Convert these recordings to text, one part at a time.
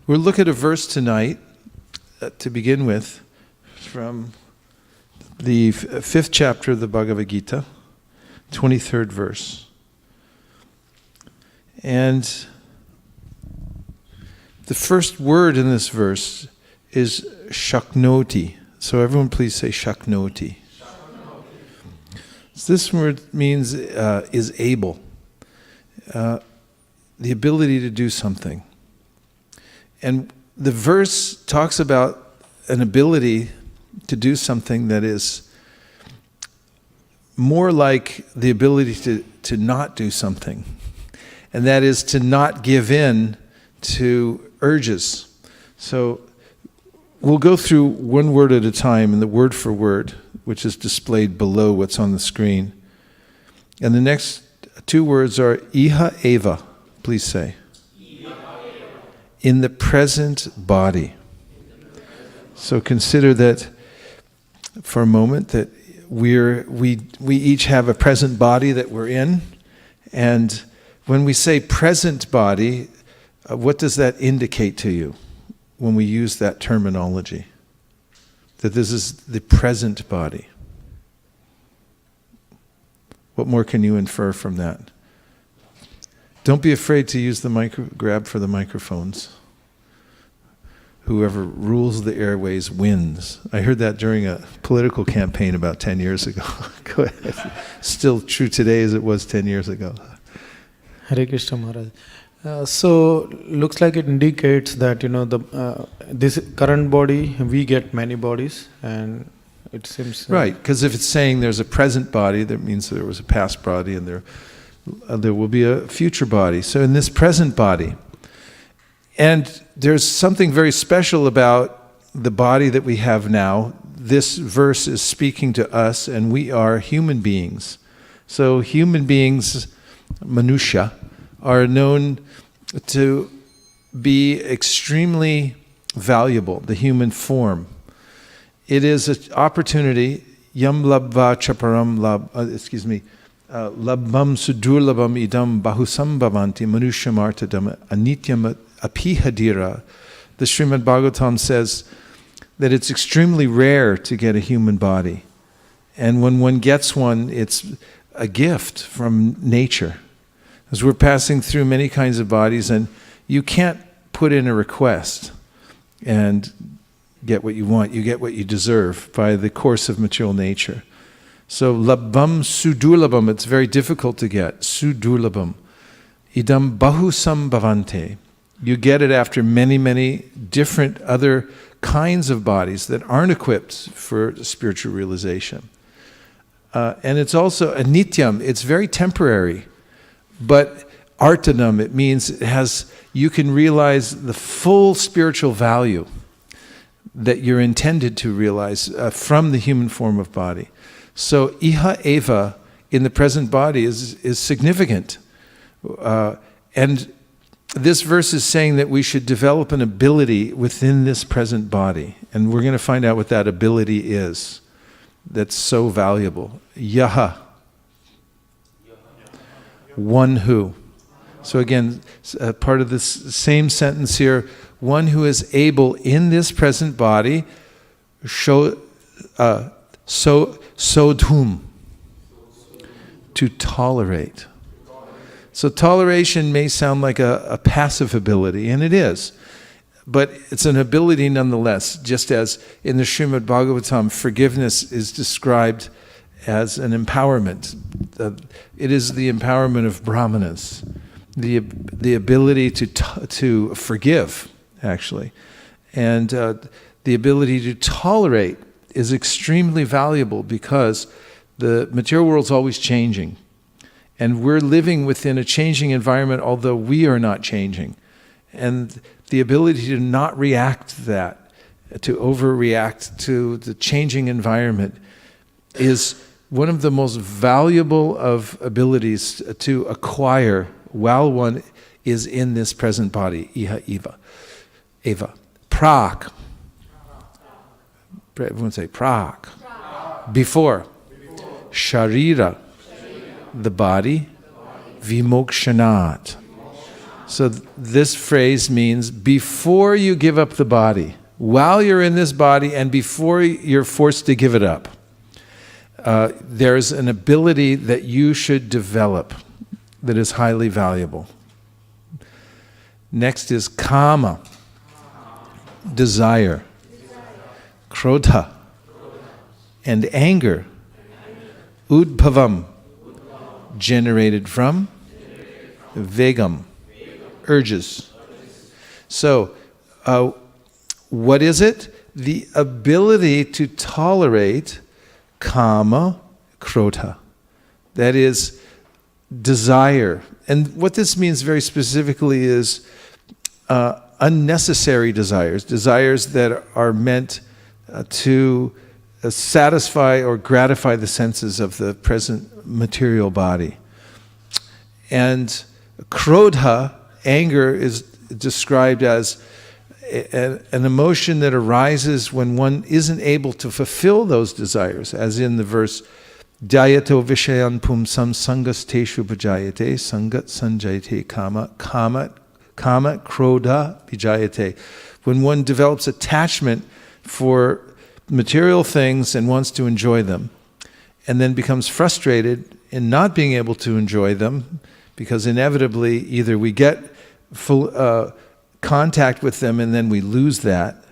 We'll look at a verse tonight to begin with from the 5th chapter of the Bhagavad Gita, 23rd verse. And the first word in this verse is shaknoti. So everyone please say shaknoti. So this word means is able. The ability to do something. And the verse talks about an ability to do something that is more like the ability to not do something. And that is to not give in to urges. So we'll go through one word at a time and the word for word, which is displayed below what's on the screen. And the next two words are iha eva. Please say. In the present body. So consider that for a moment that we each have a present body that we're in, and when we say present body, what does that indicate to you when we use that terminology? That this is the present body. What more can you infer from that? Don't be afraid to use the grab for the microphones. Whoever rules the airways wins. I heard that during a political campaign about 10 years ago. Go ahead. Still true today as it was 10 years ago. Hare Krishna Maharaj. So looks like it indicates that this current body, we get many bodies, and it seems right. Because if it's saying there's a present body, that means there was a past body, and there will be a future body. So in this present body, and there's something very special about the body that we have now. This verse is speaking to us, and we are human beings. So human beings, manusha, are known to be extremely valuable, the human form. It is an opportunity, yam labva chaparam labbam sudurlabam idam bahusam bhavanti manushya martadam anityam apihadira. The Srimad Bhagavatam says that it's extremely rare to get a human body. And when one gets one, it's a gift from nature. As we're passing through many kinds of bodies, and you can't put in a request and get what you want. You get what you deserve by the course of material nature. So labbam sudurlabam, it's very difficult to get. Sudurlabam. Idam bahusam bhavante. You get it after many, many different other kinds of bodies that aren't equipped for spiritual realization. And it's also a nityam, it's very temporary. But artanam, it means you can realize the full spiritual value that you're intended to realize from the human form of body. So iha eva in the present body is significant. And this verse is saying that we should develop an ability within this present body. And we're going to find out what that ability is that's so valuable. Yaha. One who. So again, part of this same sentence here, one who is able in this present body, sodhum, to tolerate. So toleration may sound like a passive ability, and it is. But it's an ability nonetheless, just as in the Srimad Bhagavatam, forgiveness is described as an empowerment. It is the empowerment of brahmanas, the ability to forgive, actually. And the ability to tolerate is extremely valuable because the material world's always changing. And we're living within a changing environment, although we are not changing. And the ability to not react to that, to overreact to the changing environment, is one of the most valuable of abilities to acquire while one is in this present body. Iha eva. Prak. Everyone say prak. Before. Sharira. The body. Vimokshanat. So this phrase means before you give up the body, while you're in this body and before you're forced to give it up, there's an ability that you should develop that is highly valuable. Next is kama, desire, krodha, and anger, udbhavam, generated from, vegam, urges. So, what is it? The ability to tolerate kama, krodha. That is desire. And what this means very specifically is unnecessary desires, desires that are meant to satisfy or gratify the senses of the present material body. And krodha, anger, is described as an emotion that arises when one isn't able to fulfill those desires, as in the verse, Dhyato vishayan pumsam sangas teshu bhajayate, sangat sanjayate kama, kama krodha vijayate. When one develops attachment for material things and wants to enjoy them, and then becomes frustrated in not being able to enjoy them, because inevitably either we get full contact with them and then we lose that,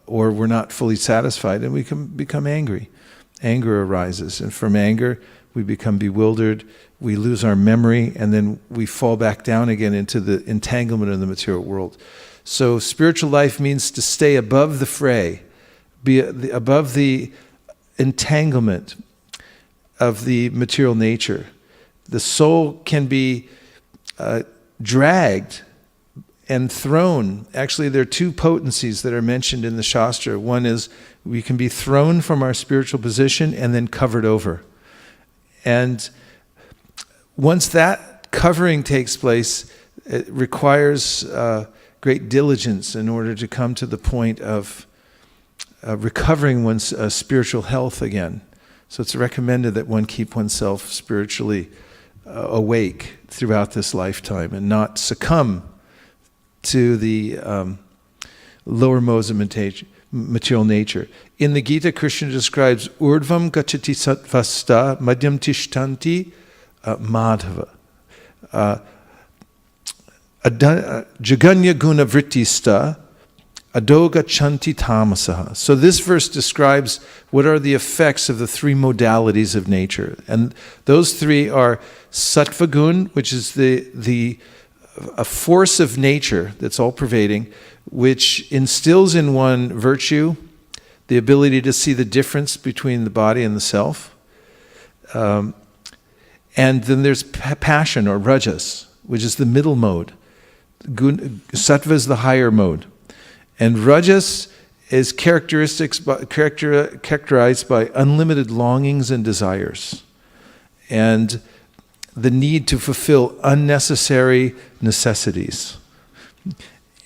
or we're not fully satisfied and we can become angry. Anger arises, and from anger we become bewildered, we lose our memory, and then we fall back down again into the entanglement of the material world. So spiritual life means to stay above the fray, be above the entanglement of the material nature. The soul can be dragged and thrown. Actually, there are two potencies that are mentioned in the Shastra. One is we can be thrown from our spiritual position and then covered over. And once that covering takes place, it requires great diligence in order to come to the point of recovering one's spiritual health again. So it's recommended that one keep oneself spiritually awake throughout this lifetime and not succumb to the lower modes of material nature. In the Gita, Krishna describes urdvam gachati sattvasta madhyam tishtanti madhava. Jaganya guna vrittista adoga chanti tamasaha. So this verse describes what are the effects of the three modalities of nature. And those three are sattva gun, which is a force of nature that's all-pervading, which instills in one virtue, the ability to see the difference between the body and the self. And then there's passion, or rajas, which is the middle mode. Sattva is the higher mode. And rajas is characterized by unlimited longings and desires, and the need to fulfill unnecessary necessities.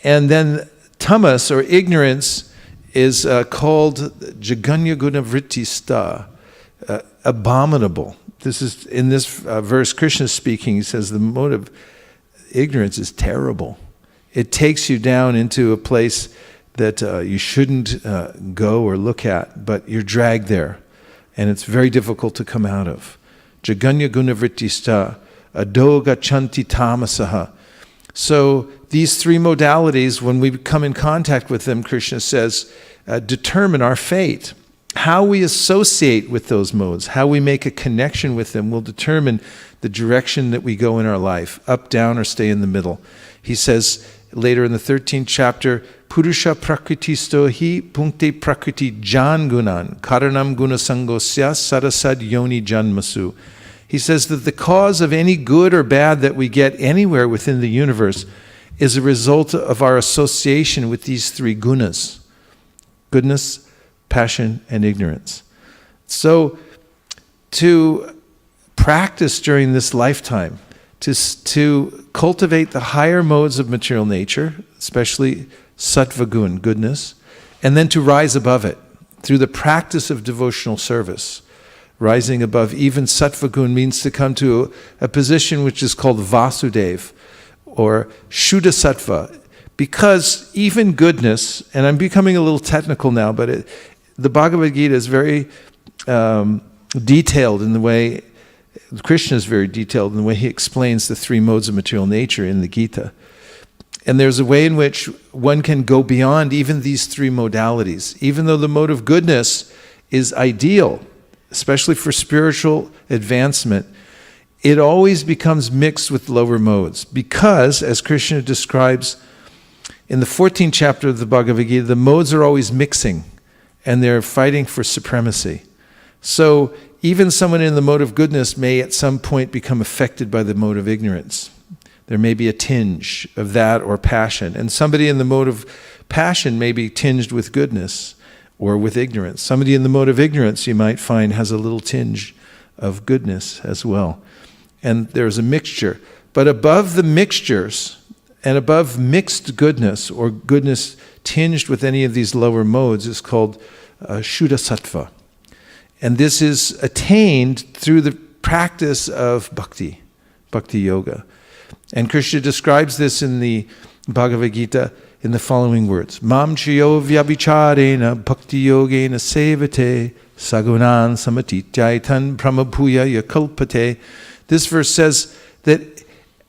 And then tamas, or ignorance, is called jaganya guna vrittista, abominable. This is in this verse, Krishna is speaking. He says the mode of ignorance is terrible. It takes you down into a place that you shouldn't go or look at, but you're dragged there, and it's very difficult to come out of. Jaganya gunavrittista, adoga chanti tamasaha. So these three modalities, when we come in contact with them, Krishna says, determine our fate. How we associate with those modes, how we make a connection with them, will determine the direction that we go in our life, up, down, or stay in the middle. He says later in the 13th chapter, Purusha prakritisto hi punkte prakriti jan gunan karanam gunasangosya sarasad yoni janmasu. He says that the cause of any good or bad that we get anywhere within the universe is a result of our association with these three gunas: goodness, passion, and ignorance. So to practice during this lifetime, to cultivate the higher modes of material nature, especially sattva gun, goodness, and then to rise above it through the practice of devotional service. Rising above even sattva gun means to come to a position which is called Vasudev, or Shuddha Sattva, because even goodness, and I'm becoming a little technical now, but the Bhagavad Gita is very detailed in the way, Krishna is very detailed in the way he explains the three modes of material nature in the Gita. And there's a way in which one can go beyond even these three modalities. Even though the mode of goodness is ideal, especially for spiritual advancement, it always becomes mixed with lower modes. Because, as Krishna describes in the 14th chapter of the Bhagavad Gita, the modes are always mixing, and they're fighting for supremacy. So even someone in the mode of goodness may at some point become affected by the mode of ignorance. There may be a tinge of that or passion. And somebody in the mode of passion may be tinged with goodness or with ignorance. Somebody in the mode of ignorance, you might find, has a little tinge of goodness as well. And there's a mixture. But above the mixtures and above mixed goodness or goodness tinged with any of these lower modes is called Shuddha Sattva. And this is attained through the practice of bhakti yoga. And Krishna describes this in the Bhagavad Gita in the following words. Mam chiyo vyabhicharena bhakti yogena sevate sagunan samatityaitan pramabhuya yakalpate. This verse says that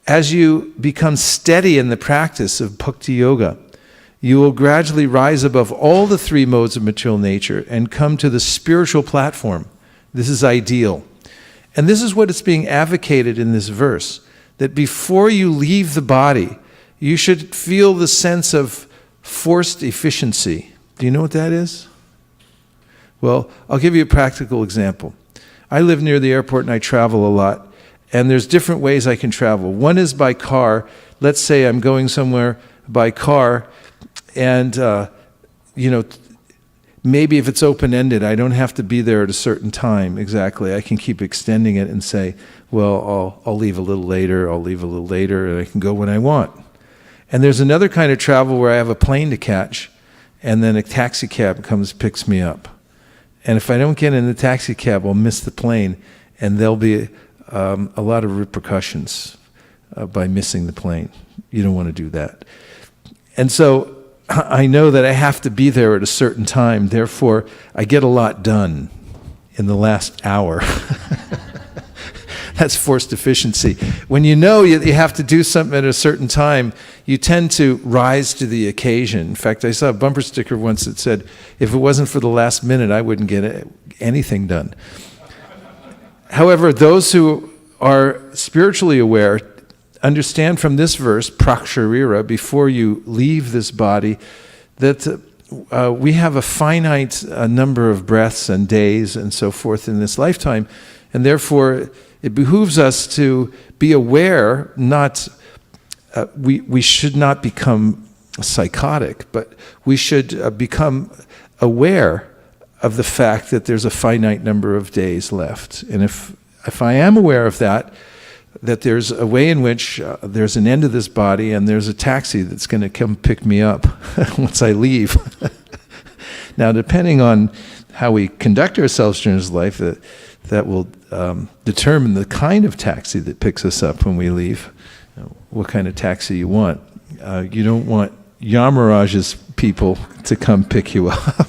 as you become steady in the practice of bhakti yoga, you will gradually rise above all the three modes of material nature and come to the spiritual platform. This is ideal. And this is what is being advocated in this verse, that before you leave the body, you should feel the sense of forced efficiency. Do you know what that is? Well, I'll give you a practical example. I live near the airport and I travel a lot, and there's different ways I can travel. One is by car. Let's say I'm going somewhere by car, and maybe if it's open-ended, I don't have to be there at a certain time exactly. I can keep extending it and say, well, I'll leave a little later, and I can go when I want. And there's another kind of travel where I have a plane to catch, and then a taxi cab comes, picks me up. And if I don't get in the taxi cab, I'll miss the plane, and there'll be a lot of repercussions by missing the plane. You don't want to do that. And so I know that I have to be there at a certain time, therefore I get a lot done in the last hour. That's forced efficiency. When you know you have to do something at a certain time, you tend to rise to the occasion. In fact, I saw a bumper sticker once that said, if it wasn't for the last minute, I wouldn't get anything done. However, those who are spiritually aware understand from this verse, praksharira, before you leave this body, that we have a finite number of breaths and days and so forth in this lifetime, and therefore it behooves us to be aware, we should not become psychotic, but we should become aware of the fact that there's a finite number of days left. And if I am aware of that there's a way in which there's an end to this body and there's a taxi that's going to come pick me up once I leave. Now, depending on how we conduct ourselves during this life, that will determine the kind of taxi that picks us up when we leave, what kind of taxi you want. You don't want Yamaraja's people to come pick you up.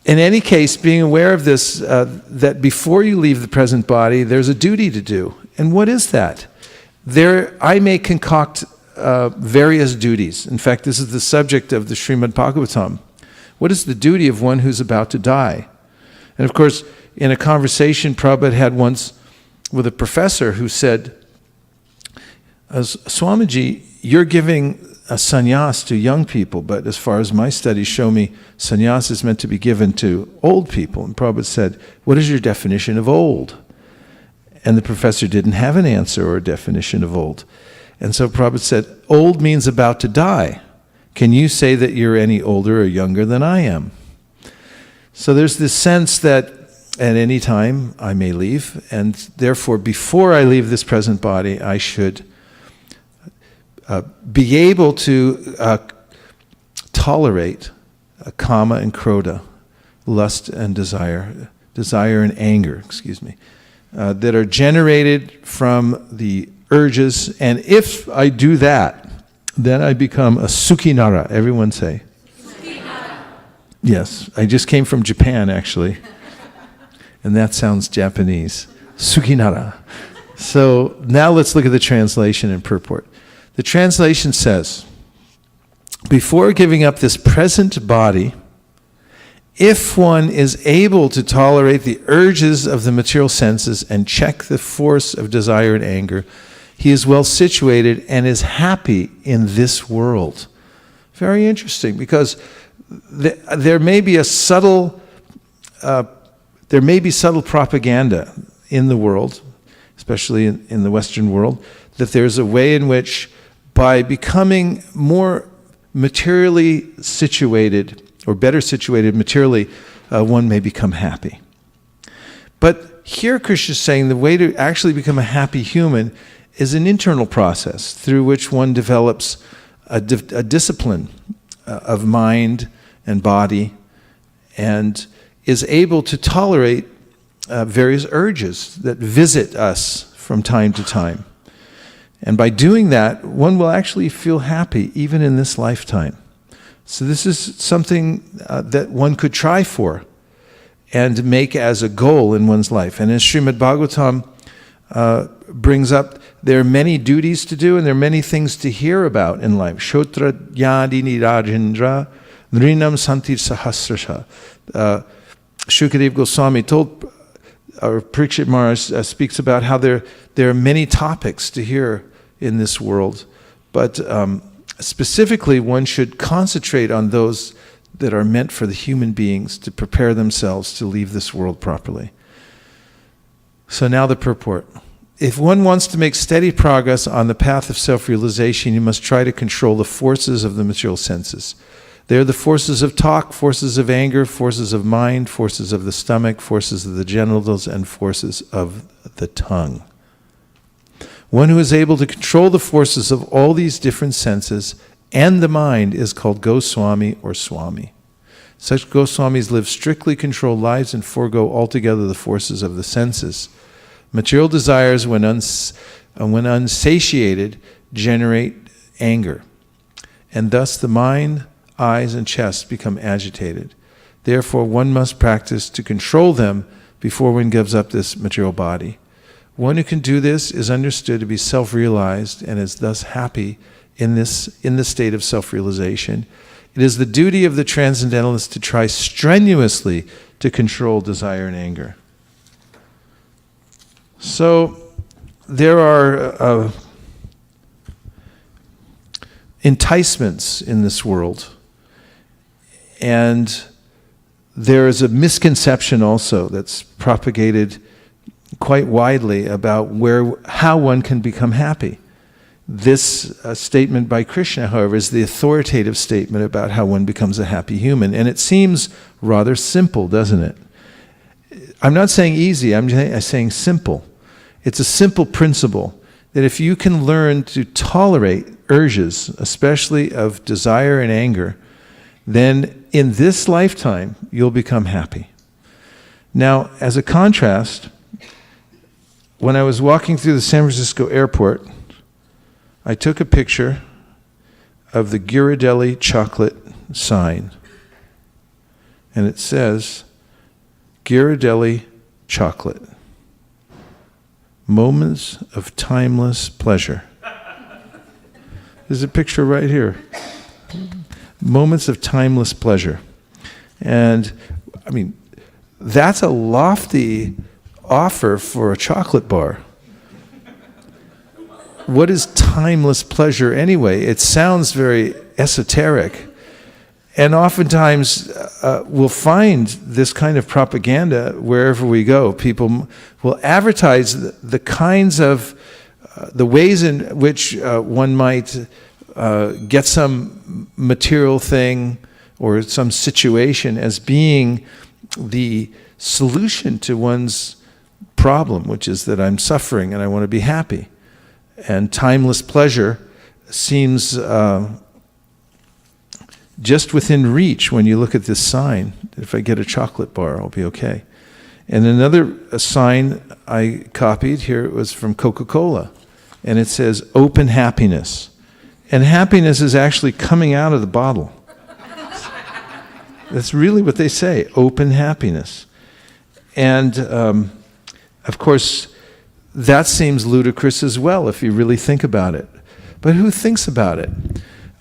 In any case, being aware of this, that before you leave the present body, there's a duty to do. And what is that? I may concoct various duties. In fact, this is the subject of the Srimad Bhagavatam. What is the duty of one who's about to die? And of course, in a conversation Prabhupada had once with a professor who said, Swamiji, you're giving a sannyas to young people, but as far as my studies show me, sannyas is meant to be given to old people. And Prabhupada said, what is your definition of old? And the professor didn't have an answer or a definition of old. And so Prabhupada said, old means about to die. Can you say that you're any older or younger than I am? So there's this sense that at any time I may leave, and therefore before I leave this present body, I should be able to tolerate kama and krodha, lust and desire and anger, that are generated from the urges. And if I do that, then I become a Sukinara. Everyone say. Sukinara. Yes, I just came from Japan, actually. And that sounds Japanese. Sukinara. So now let's look at the translation and purport. The translation says, before giving up this present body, if one is able to tolerate the urges of the material senses and check the force of desire and anger, he is well situated and is happy in this world. Very interesting, because there may be subtle propaganda in the world, especially in the Western world, that there's a way in which by becoming more materially situated, or better situated materially, one may become happy. But here Krishna is saying the way to actually become a happy human is an internal process through which one develops a discipline of mind and body, and is able to tolerate various urges that visit us from time to time. And by doing that, one will actually feel happy even in this lifetime. So this is something that one could try for and make as a goal in one's life. And as Srimad Bhagavatam brings up, there are many duties to do and there are many things to hear about in life. Shotra yadini rajendra nrinam santir sahasrasha. Shukadev Goswami told, or Parikshit Maharaj speaks about how there are many topics to hear in this world, but specifically one should concentrate on those that are meant for the human beings to prepare themselves to leave this world properly. So now the purport. If one wants to make steady progress on the path of self-realization, you must try to control the forces of the material senses. They are the forces of talk, forces of anger, forces of mind, forces of the stomach, forces of the genitals, and forces of the tongue. One who is able to control the forces of all these different senses and the mind is called Goswami or Swami. Such Goswamis live strictly controlled lives and forego altogether the forces of the senses. Material desires, when unsatiated, generate anger, and thus the mind, eyes, and chest become agitated. Therefore, one must practice to control them before one gives up this material body. One who can do this is understood to be self-realized and is thus happy in the state of self-realization. It is the duty of the transcendentalist to try strenuously to control desire and anger. So there are enticements in this world, and there is a misconception also that's propagated quite widely about how one can become happy. This statement by Krishna, however, is the authoritative statement about how one becomes a happy human, and it seems rather simple, doesn't it? I'm not saying easy, I'm saying simple. It's a simple principle that if you can learn to tolerate urges, especially of desire and anger, then in this lifetime you'll become happy. Now, as a contrast, when I was walking through the San Francisco airport, I took a picture of the Ghirardelli chocolate sign. And it says, Ghirardelli chocolate. Moments of timeless pleasure. There's a picture right here. Moments of timeless pleasure. And, I mean, that's a lofty offer for a chocolate bar. What is timeless pleasure anyway? It sounds very esoteric. And oftentimes we'll find this kind of propaganda wherever we go. People will advertise the kinds of, the ways in which one might get some material thing or some situation as being the solution to one's problem, which is that I'm suffering and I want to be happy. And timeless pleasure seems just within reach when you look at this sign. If I get a chocolate bar, I'll be okay. And another sign I copied here was from Coca-Cola. And it says, open happiness. And happiness is actually coming out of the bottle. That's really what they say, open happiness. And of course, that seems ludicrous as well if you really think about it. But who thinks about it?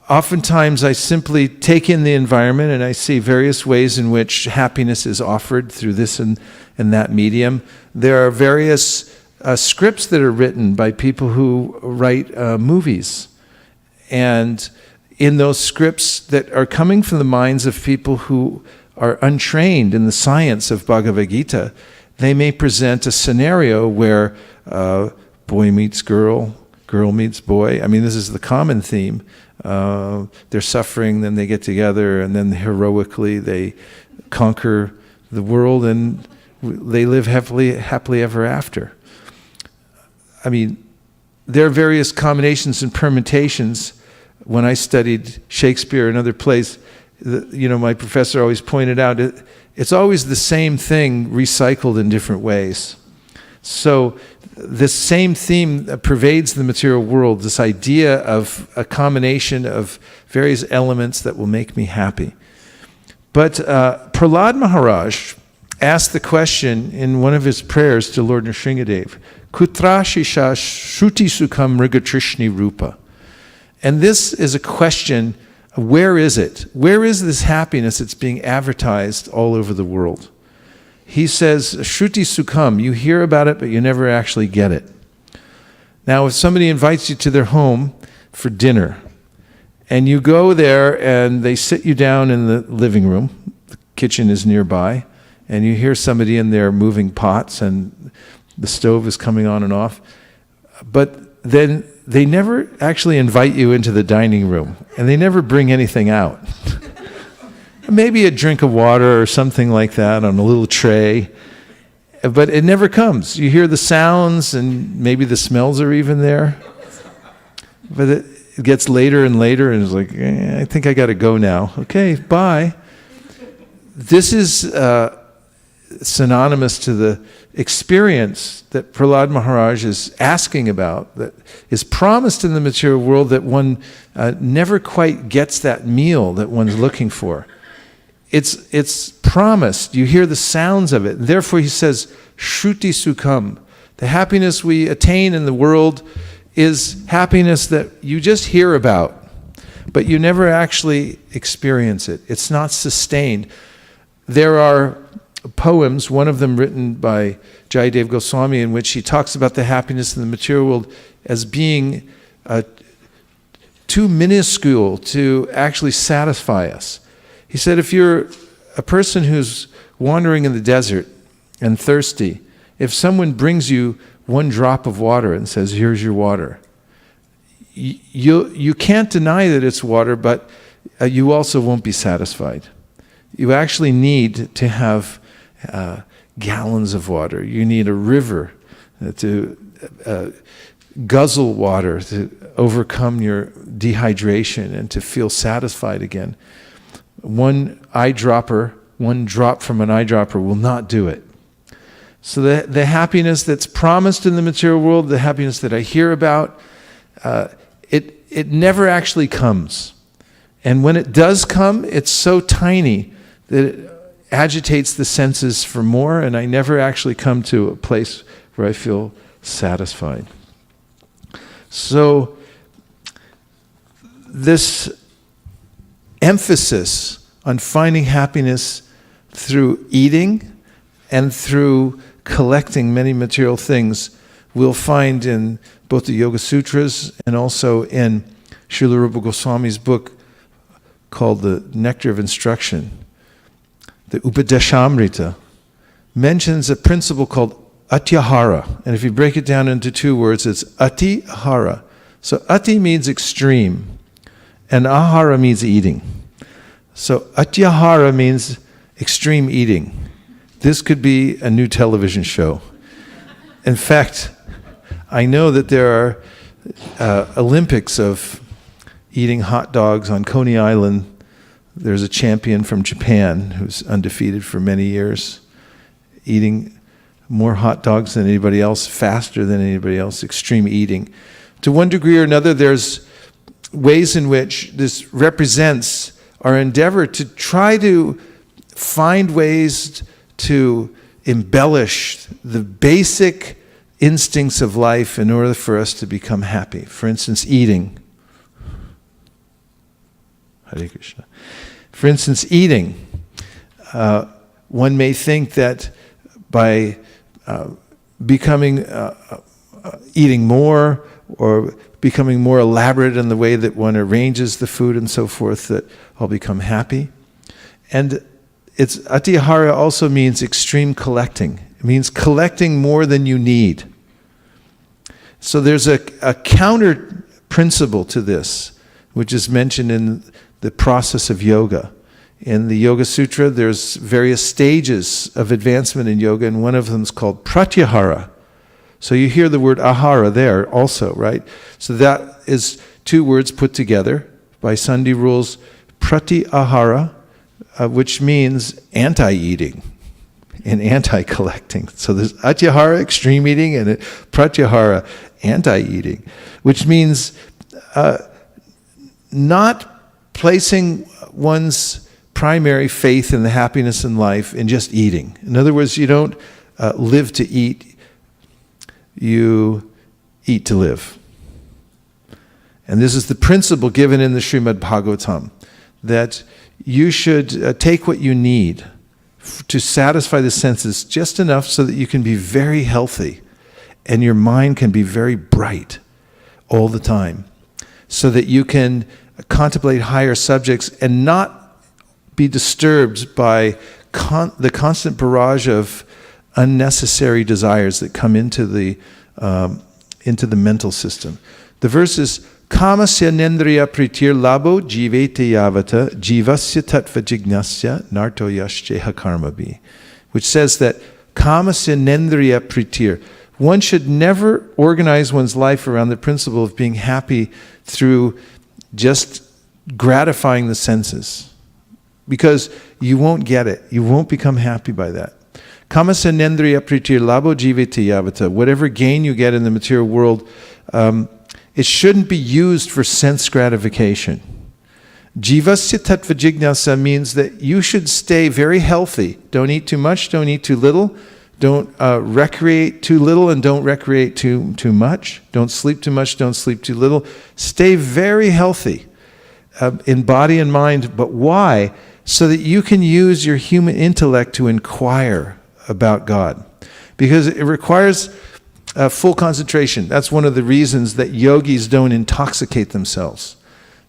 Oftentimes I simply take in the environment and I see various ways in which happiness is offered through this and that medium. There are various scripts that are written by people who write movies. And in those scripts that are coming from the minds of people who are untrained in the science of Bhagavad Gita, they may present a scenario where boy meets girl, girl meets boy. I mean, this is the common theme. They're suffering, then they get together, and then heroically they conquer the world, and they live happily ever after. I mean, there are various combinations and permutations. When I studied Shakespeare and other plays, my professor always pointed out it's always the same thing recycled in different ways. So this same theme pervades the material world, this idea of a combination of various elements that will make me happy. But Prahlad Maharaj asked the question in one of his prayers to Lord Nrsingadev, Kutra Shisha Shruti Sukham Mrigatrishni Rupa. And this is a question, where is it? Where is this happiness that's being advertised all over the world? He says, Shruti Sukham, you hear about it, but you never actually get it. Now, if somebody invites you to their home for dinner, and you go there and they sit you down in the living room, the kitchen is nearby, and you hear somebody in there moving pots and the stove is coming on and off, but then they never actually invite you into the dining room, and they never bring anything out. Maybe a drink of water or something like that on a little tray, but it never comes. You hear the sounds, and maybe the smells are even there, but it gets later and later, and it's like, I think I got to go now. Okay, bye. This is synonymous to the experience that Prahlad Maharaj is asking about, that is promised in the material world, that one never quite gets that meal that one's looking for. It's promised. You hear the sounds of it. Therefore, he says, Shruti Sukham. The happiness we attain in the world is happiness that you just hear about, but you never actually experience it. It's not sustained. There are poems, one of them written by Jayadev Goswami, in which he talks about the happiness in the material world as being too minuscule to actually satisfy us. He said, if you're a person who's wandering in the desert and thirsty, if someone brings you one drop of water and says, here's your water, you can't deny that it's water, but you also won't be satisfied. You actually need to have gallons of water. You need a river to guzzle water to overcome your dehydration and to feel satisfied again. One drop from an eyedropper will not do it. So the happiness that's promised in the material world, the happiness that I hear about, it never actually comes. And when it does come, it's so tiny that it agitates the senses for more, and I never actually come to a place where I feel satisfied. So this emphasis on finding happiness through eating and through collecting many material things we'll find in both the Yoga Sutras and also in Srila Rupa Goswami's book called The Nectar of Instruction. The Upadeshamrita mentions a principle called pratyahara. And if you break it down into two words, it's ati-ahara. So ati means extreme, and ahara means eating. So pratyahara means extreme eating. This could be a new television show. In fact, I know that there are Olympics of eating hot dogs on Coney Island. There's a champion from Japan who's undefeated for many years. eating more hot dogs than anybody else, faster than anybody else, extreme eating. To one degree or another, there's ways in which this represents our endeavor to try to find ways to embellish the basic instincts of life in order for us to become happy. For instance, eating. Hare Krishna. For instance, eating. One may think that by becoming, eating more, or becoming more elaborate in the way that one arranges the food and so forth, that I'll become happy. And it's pratyahara also means extreme collecting. It means collecting more than you need. So there's a counter principle to this, which is mentioned in the process of yoga. In the Yoga Sutra, there's various stages of advancement in yoga, and one of them is called pratyahara. So you hear the word ahara there also, right? So that is two words put together by Sandhi rules, pratyahara, which means anti-eating and anti-collecting. So there's atyahara, extreme eating, and pratyahara, anti-eating, which means not placing one's primary faith in the happiness in life in just eating. In other words, you don't live to eat, you eat to live. And this is the principle given in the Srimad Bhagavatam, that you should take what you need to satisfy the senses just enough so that you can be very healthy and your mind can be very bright all the time, so that you can contemplate higher subjects and not be disturbed by the constant barrage of unnecessary desires that come into the mental system. The verse is, Kamasya nendriya pritir labo jivete yavata jivasya tattva jignasya narto yashcheha karmabhi, which says that kamasya nendriya pritir, one should never organize one's life around the principle of being happy through just gratifying the senses, because you won't get it. You won't become happy by that. Kamasya nendriya pritir labo jivete yavata, whatever gain you get in the material world, it shouldn't be used for sense gratification. Jivasya tattva jignasa means that you should stay very healthy. Don't eat too much, don't eat too little. Don't recreate too little and don't recreate too much. Don't sleep too much, don't sleep too little. Stay very healthy in body and mind. But why? So that you can use your human intellect to inquire about God. Because it requires full concentration. That's one of the reasons that yogis don't intoxicate themselves.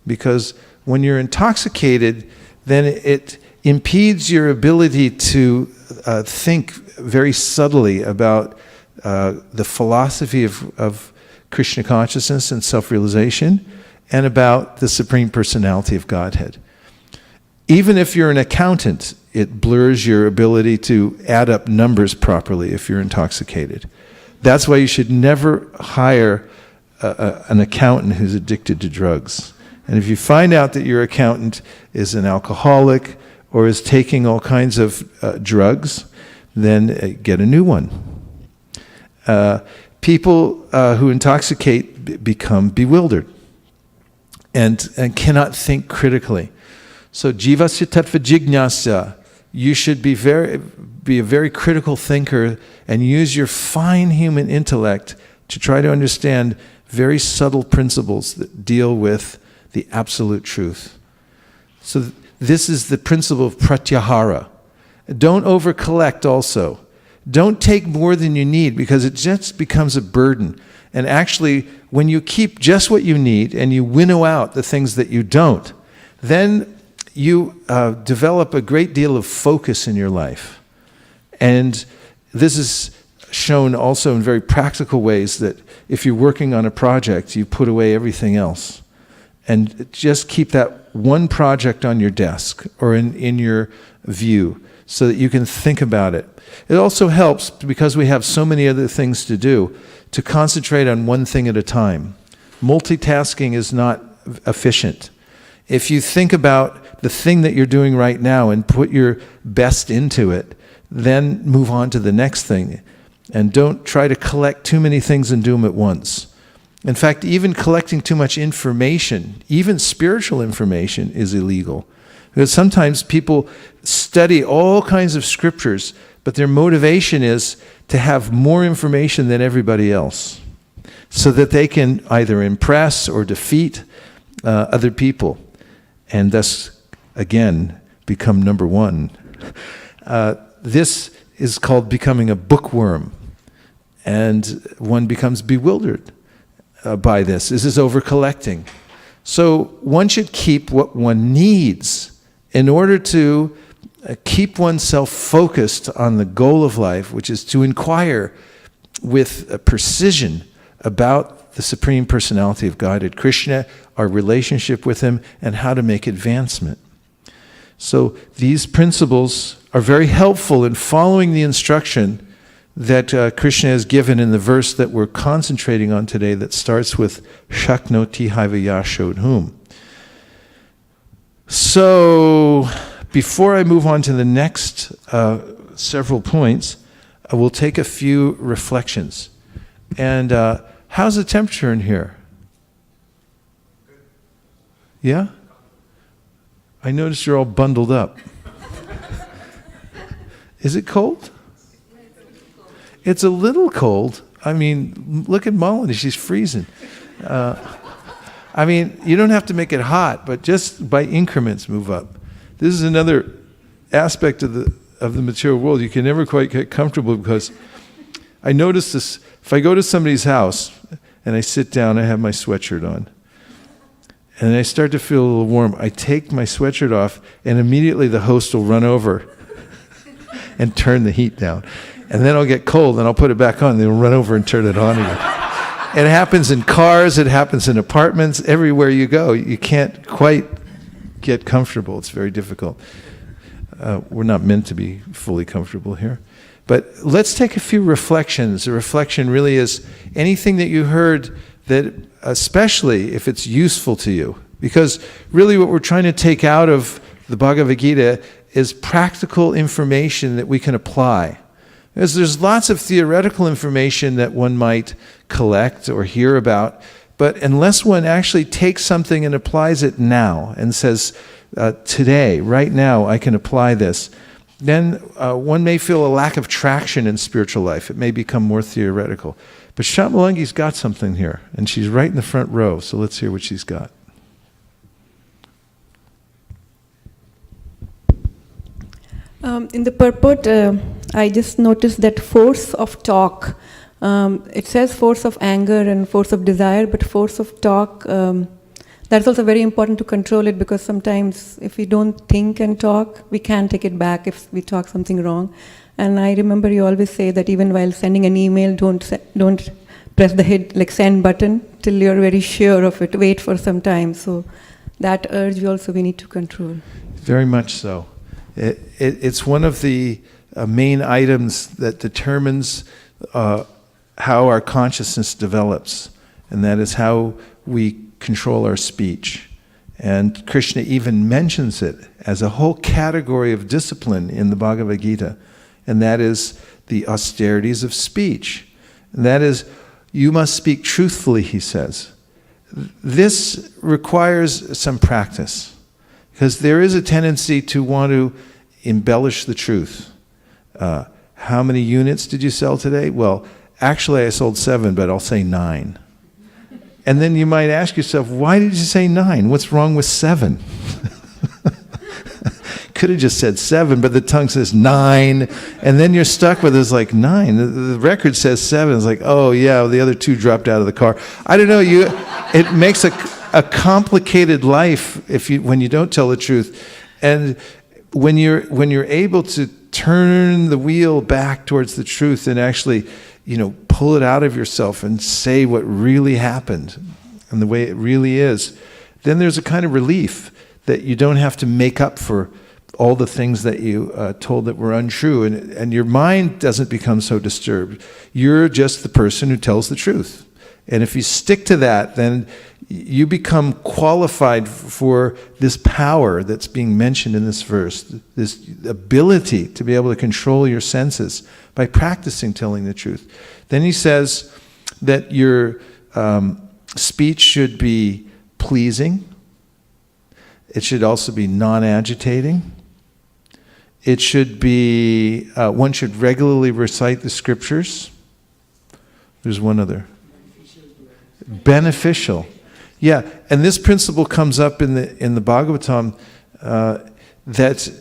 Because when you're intoxicated, then it impedes your ability to think very subtly about the philosophy of Krishna consciousness and self-realization, and about the Supreme Personality of Godhead. Even if you're an accountant, it blurs your ability to add up numbers properly if you're intoxicated. That's why you should never hire an accountant who's addicted to drugs. And if you find out that your accountant is an alcoholic or is taking all kinds of drugs, then get a new one. People who intoxicate become bewildered and cannot think critically. So jivasya tattva jignasa, you should be a very critical thinker and use your fine human intellect to try to understand very subtle principles that deal with the absolute truth. So this is the principle of pratyahara. Don't over-collect also. Don't take more than you need, because it just becomes a burden. And actually, when you keep just what you need and you winnow out the things that you don't, then you develop a great deal of focus in your life. And this is shown also in very practical ways, that if you're working on a project, you put away everything else. And just keep that one project on your desk or in your view, so that you can think about it. It also helps, because we have so many other things to do, to concentrate on one thing at a time. Multitasking is not efficient. If you think about the thing that you're doing right now and put your best into it, then move on to the next thing. And don't try to collect too many things and do them at once. In fact, even collecting too much information, even spiritual information, is illegal. Because sometimes people study all kinds of scriptures, but their motivation is to have more information than everybody else, so that they can either impress or defeat other people, and thus, again, become number one. This is called becoming a bookworm, and one becomes bewildered by this. This is over-collecting. So one should keep what one needs in order to keep oneself focused on the goal of life, which is to inquire with precision about the Supreme Personality of Godhead, Krishna, our relationship with Him, and how to make advancement. So these principles are very helpful in following the instruction that Krishna has given in the verse that we're concentrating on today, that starts with Shaknoti Haivaya Shodhum. So, before I move on to the next several points, I will take a few reflections. And how's the temperature in here? Yeah? I noticed you're all bundled up. Is it cold? It's a little cold. I mean, look at Molly, she's freezing. I mean, you don't have to make it hot, but just by increments move up. This is another aspect of the material world. You can never quite get comfortable, because I notice this. If I go to somebody's house and I sit down, I have my sweatshirt on, and I start to feel a little warm, I take my sweatshirt off, and immediately the host will run over and turn the heat down. And then I'll get cold, and I'll put it back on, and they'll run over and turn it on again. It happens in cars, it happens in apartments, everywhere you go. You can't quite get comfortable. It's very difficult. We're not meant to be fully comfortable here. But let's take a few reflections. A reflection really is anything that you heard, that especially if it's useful to you. Because really what we're trying to take out of the Bhagavad Gita is practical information that we can apply. Because there's lots of theoretical information that one might collect or hear about, but unless one actually takes something and applies it now and says, today, right now, I can apply this, then one may feel a lack of traction in spiritual life. It may become more theoretical. But Shamalangi's got something here, and she's right in the front row, so let's hear what she's got. In the purport, I just noticed that force of talk. It says force of anger and force of desire, but force of talk, that's also very important to control it, because sometimes if we don't think and talk, we can't take it back if we talk something wrong. And I remember you always say that even while sending an email, don't press the send button till you're very sure of it. Wait for some time. So that urge also we need to control. Very much so. It's one of the main items that determines how our consciousness develops, and that is how we control our speech. And Krishna even mentions it as a whole category of discipline in the Bhagavad Gita, and that is the austerities of speech. And that is, you must speak truthfully, he says. This requires some practice, because there is a tendency to want to embellish the truth. How many units did you sell today? Well, actually I sold 7, but I'll say 9. And then you might ask yourself, why did you say 9? What's wrong with 7? Could have just said 7, but the tongue says 9, and then you're stuck with it's like 9. The record says 7. It's like, oh yeah, the other 2 dropped out of the car. I don't know. It makes a complicated life when you don't tell the truth, and when you're able to turn the wheel back towards the truth and actually, pull it out of yourself and say what really happened and the way it really is, then there's a kind of relief that you don't have to make up for all the things that you told that were untrue, and your mind doesn't become so disturbed. You're just the person who tells the truth. And if you stick to that, then you become qualified for this power that's being mentioned in this verse, this ability to be able to control your senses by practicing telling the truth. Then he says that your speech should be pleasing. It should also be non-agitating. It should be, one should regularly recite the scriptures. There's one other. Beneficial. Yeah, and this principle comes up in the Bhagavatam, that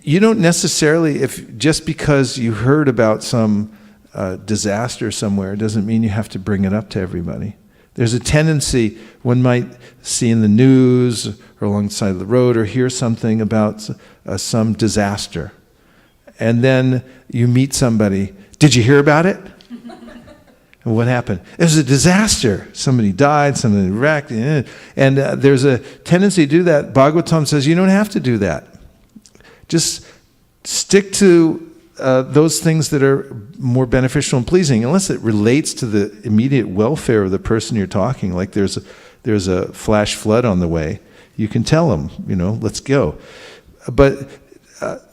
you don't necessarily, just because you heard about some disaster somewhere, doesn't mean you have to bring it up to everybody. There's a tendency, one might see in the news or along the side of the road or hear something about some disaster. And then you meet somebody, did you hear about it? And what happened? It was a disaster. Somebody died, somebody wrecked. And there's a tendency to do that. Bhagavatam says you don't have to do that. Just stick to those things that are more beneficial and pleasing, unless it relates to the immediate welfare of the person you're talking. Like there's a flash flood on the way. You can tell them, let's go. But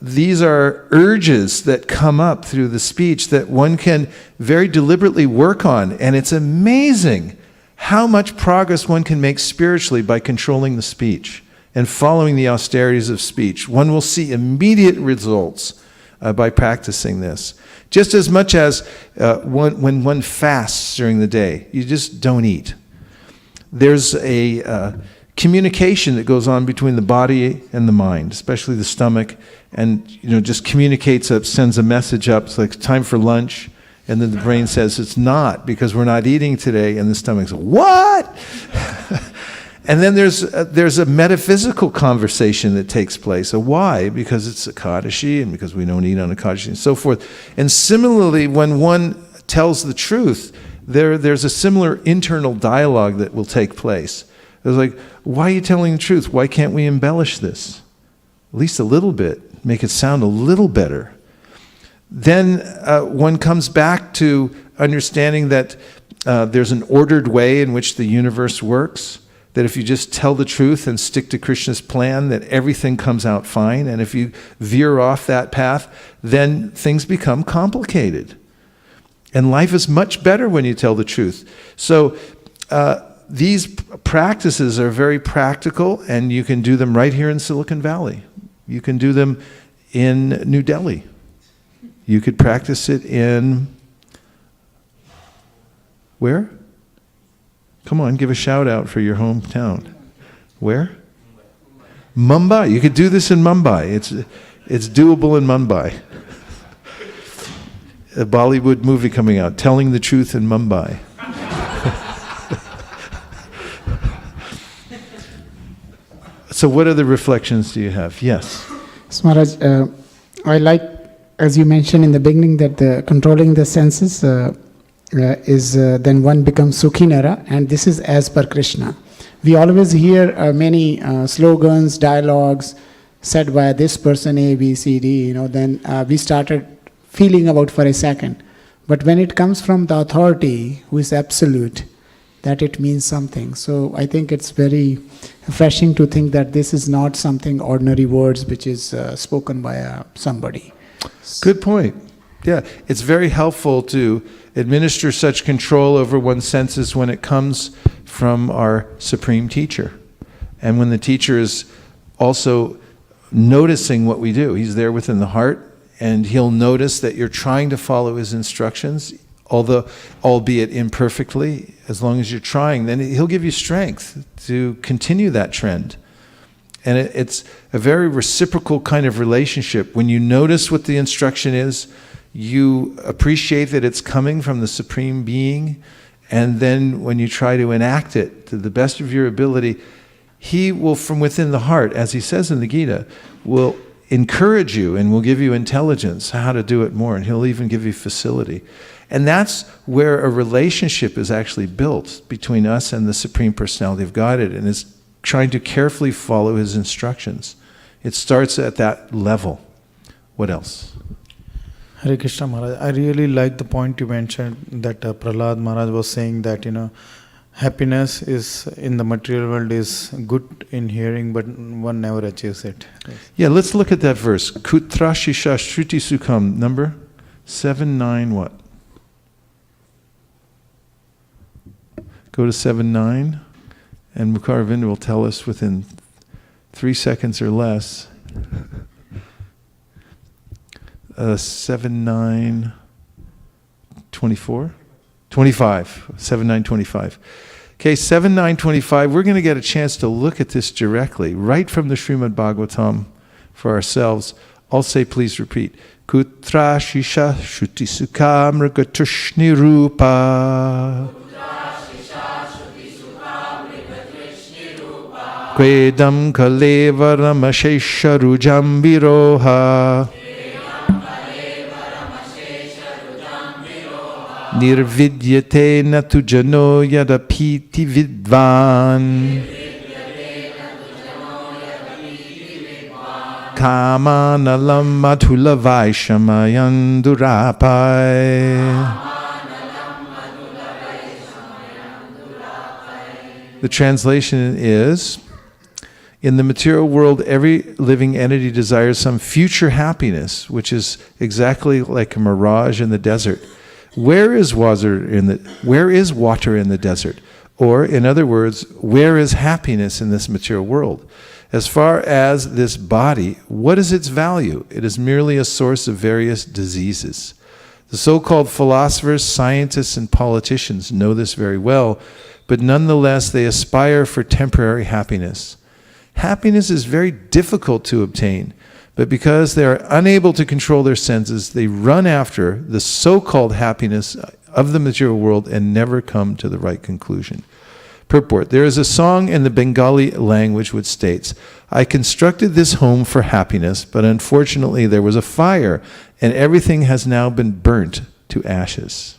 these are urges that come up through the speech that one can very deliberately work on. And it's amazing how much progress one can make spiritually by controlling the speech and following the austerities of speech. One will see immediate results by practicing this. Just as much as when one fasts during the day, you just don't eat. There's a communication that goes on between the body and the mind, especially the stomach, and just communicates up, sends a message up. It's like time for lunch, and then the brain says it's not because we're not eating today, and the stomach says, what? And then there's a metaphysical conversation that takes place. A why? Because it's Ekadashi, and because we don't eat on Ekadashi, and so forth. And similarly, when one tells the truth, there's a similar internal dialogue that will take place. It's like, why are you telling the truth? Why can't we embellish this? At least a little bit. Make it sound a little better. Then one comes back to understanding that there's an ordered way in which the universe works. That if you just tell the truth and stick to Krishna's plan, that everything comes out fine. And if you veer off that path, then things become complicated. And life is much better when you tell the truth. So these practices are very practical, and you can do them right here in Silicon Valley. You can do them in New Delhi. You could practice it in... where? Come on, give a shout out for your hometown. Where? Mumbai. You could do this in Mumbai. It's doable in Mumbai. A Bollywood movie coming out, Telling the Truth in Mumbai. So what other reflections do you have? Yes. So Maharaj, I like, as you mentioned in the beginning, that controlling the senses is then one becomes Sukhinara, and this is as per Krishna. We always hear many slogans, dialogues said by this person A, B, C, D, then we started feeling about for a second. But when it comes from the authority who is absolute, that it means something. So I think it's very refreshing to think that this is not something ordinary words which is spoken by somebody. Good point. Yeah, it's very helpful to administer such control over one's senses when it comes from our supreme teacher. And when the teacher is also noticing what we do. He's there within the heart, and he'll notice that you're trying to follow his instructions, although, albeit imperfectly. As long as you're trying, then he'll give you strength to continue that trend. And it's a very reciprocal kind of relationship. When you notice what the instruction is, you appreciate that it's coming from the Supreme Being, and then when you try to enact it to the best of your ability, He will, from within the heart, as He says in the Gita, will encourage you and will give you intelligence how to do it more, and He'll even give you facility. And that's where a relationship is actually built between us and the Supreme Personality of Godhead, and is trying to carefully follow His instructions. It starts at that level. What else? Hare Krishna Maharaj. I really like the point you mentioned that Prahlad Maharaj was saying that, happiness is in the material world is good in hearing, but one never achieves it. Yeah, let's look at that verse. Kutra Shisha Shruti Sukham, number 7-9 what? Go to 7-9, and Mukaravinda will tell us within 3 seconds or less. 7-9, 24? 25. 7-9, 25. Okay, 7-9, 25. We're going to get a chance to look at this directly, right from the Srimad Bhagavatam for ourselves. I'll say, please repeat. Kutra Shisha Shuti Sukha Mrigatushni Rupa Kvedam Kalevaram Ashesha Rujam Viroha Nirvidyate natu jano yadapiti vidvan Kamanalam madhula vaishamayan durapai. The translation is, in the material world, every living entity desires some future happiness, which is exactly like a mirage in the desert. Where is water in the desert? Or, in other words, where is happiness in this material world? As far as this body, what is its value? It is merely a source of various diseases. The so-called philosophers, scientists, and politicians know this very well, but nonetheless they aspire for temporary happiness. Happiness is very difficult to obtain, but because they are unable to control their senses, they run after the so-called happiness of the material world and never come to the right conclusion. Purport. There is a song in the Bengali language which states, I constructed this home for happiness, but unfortunately there was a fire and everything has now been burnt to ashes.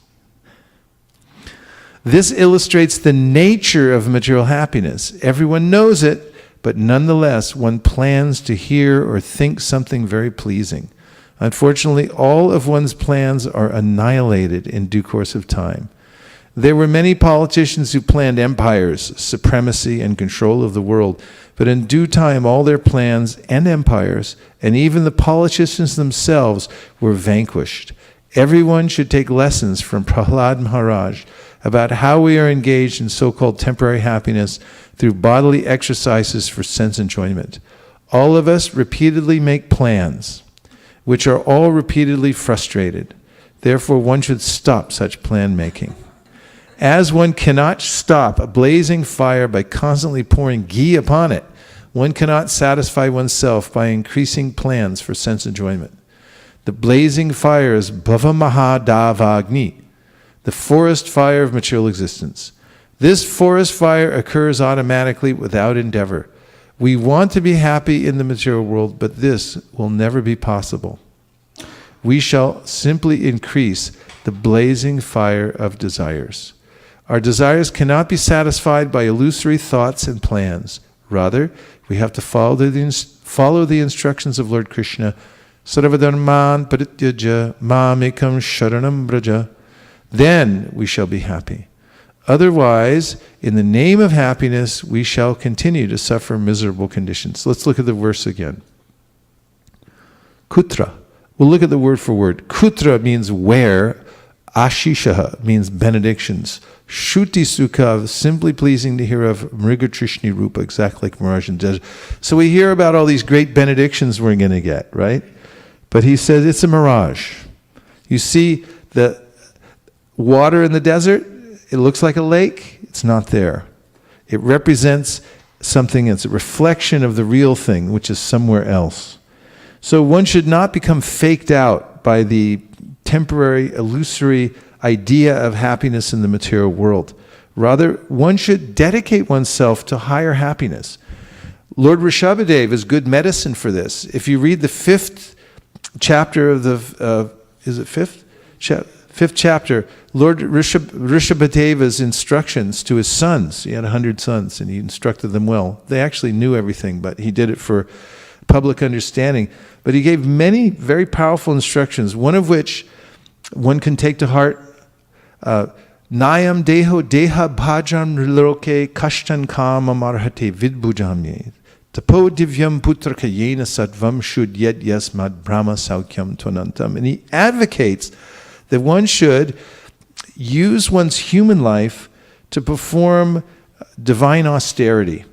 This illustrates the nature of material happiness. Everyone knows it, but nonetheless one plans to hear or think something very pleasing. Unfortunately, all of one's plans are annihilated in due course of time. There were many politicians who planned empires, supremacy, and control of the world, but in due time all their plans and empires, and even the politicians themselves, were vanquished. Everyone should take lessons from Prahlad Maharaj about how we are engaged in so-called temporary happiness through bodily exercises for sense enjoyment. All of us repeatedly make plans, which are all repeatedly frustrated. Therefore, one should stop such plan making. As one cannot stop a blazing fire by constantly pouring ghee upon it, one cannot satisfy oneself by increasing plans for sense enjoyment. The blazing fire is Bhava Mahadavagni, the forest fire of material existence. This forest fire occurs automatically without endeavor. We want to be happy in the material world, but this will never be possible. We shall simply increase the blazing fire of desires. Our desires cannot be satisfied by illusory thoughts and plans. Rather, we have to follow the instructions of Lord Krishna. Sarvadharman parityaja mamekam sharanam braja. Then we shall be happy. Otherwise, in the name of happiness, we shall continue to suffer miserable conditions. Let's look at the verse again. Kutra. We'll look at the word for word. Kutra means where. Ashishaha means benedictions. Shruti Sukha, simply pleasing to hear of Mrigatrishni Rupa, exactly like Mirage and desert. So we hear about all these great benedictions we're going to get, right? But he says it's a mirage. You see the water in the desert, it looks like a lake, it's not there. It represents something, it's a reflection of the real thing, which is somewhere else. So one should not become faked out by the temporary, illusory idea of happiness in the material world. Rather, one should dedicate oneself to higher happiness. Lord Rishabhadev is good medicine for this. If you read the 5th chapter of the, is it 5th? 5th chapter, Lord Rishabhadeva's instructions to his sons. He had 100 sons and he instructed them well. They actually knew everything, but he did it for public understanding. But he gave many very powerful instructions, one of which one can take to heart. Nayam deho deha bhajam niloke kashtan kama marhate vidbhujamye. Tapo divyam putraka yena sattvam shud yet yasmad brahma saukyam tvanantam. And he advocates that one should use one's human life to perform divine austerity.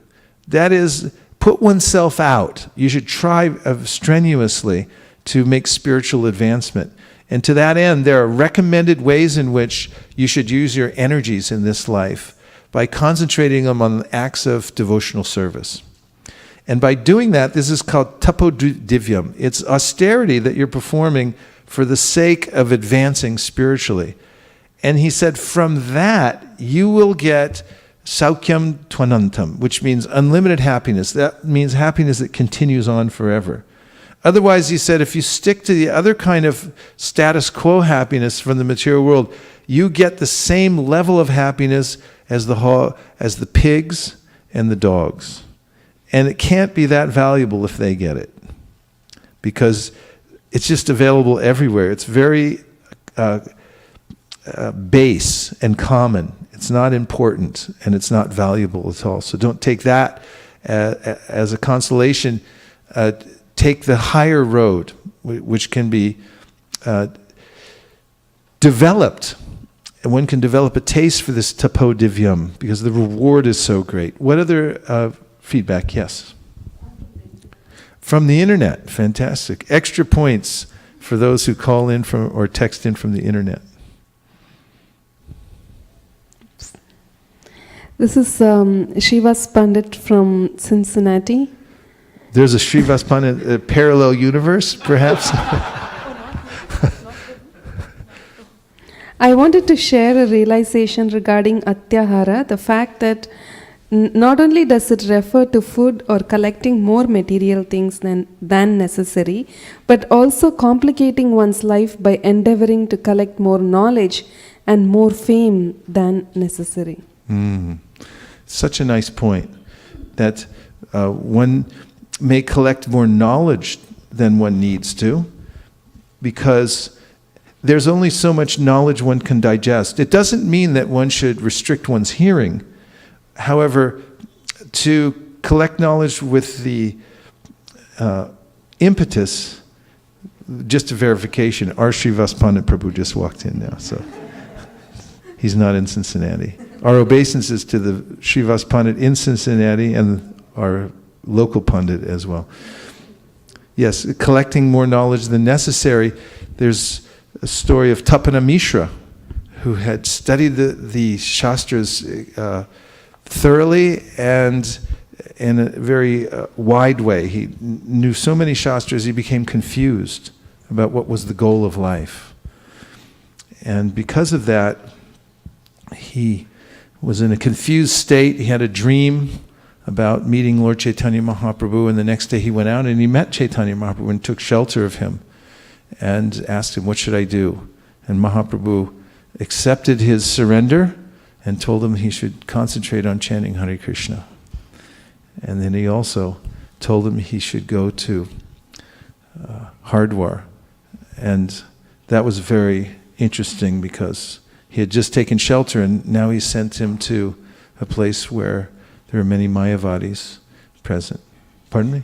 That is, put oneself out. You should try strenuously to make spiritual advancement. And to that end, there are recommended ways in which you should use your energies in this life by concentrating them on acts of devotional service. And by doing that, this is called tapo divyam. It's austerity that you're performing for the sake of advancing spiritually. And he said, from that, you will get saukyam tvanantam, which means unlimited happiness. That means happiness that continues on forever. Otherwise, he said, if you stick to the other kind of status quo happiness from the material world, you get the same level of happiness as the pigs and the dogs. And it can't be that valuable if they get it, because it's just available everywhere. It's very base and common. It's not important, and it's not valuable at all. So don't take that as a consolation. Take the higher road, which can be developed. And one can develop a taste for this tapo divyam, because the reward is so great. What other feedback? Yes. From the internet. Fantastic. Extra points for those who call in from or text in from the internet. This is Srivas Pandit from Cincinnati. There's a Srivas Pandit parallel universe, perhaps? I wanted to share a realization regarding pratyahara, the fact that not only does it refer to food or collecting more material things than necessary, but also complicating one's life by endeavoring to collect more knowledge and more fame than necessary. Such a nice point, that one may collect more knowledge than one needs to, because there's only so much knowledge one can digest. It doesn't mean that one should restrict one's hearing. However, to collect knowledge with the impetus, just a verification, our Srivas Pandit Prabhu just walked in now, so he's not in Cincinnati. Our obeisances to the Srivas Pandit in Cincinnati and our local Pandit as well. Yes, collecting more knowledge than necessary. There's a story of Tapana Mishra, who had studied the Shastras thoroughly and in a very wide way. He knew so many Shastras, he became confused about what was the goal of life. And because of that, he was in a confused state. He had a dream about meeting Lord Chaitanya Mahaprabhu, and the next day he went out and he met Chaitanya Mahaprabhu and took shelter of him and asked him, what should I do? And Mahaprabhu accepted his surrender and told him he should concentrate on chanting Hare Krishna. And then he also told him he should go to Hardwar. And that was very interesting, because he had just taken shelter, and now he sent him to a place where there are many Mayavadis present. Pardon me?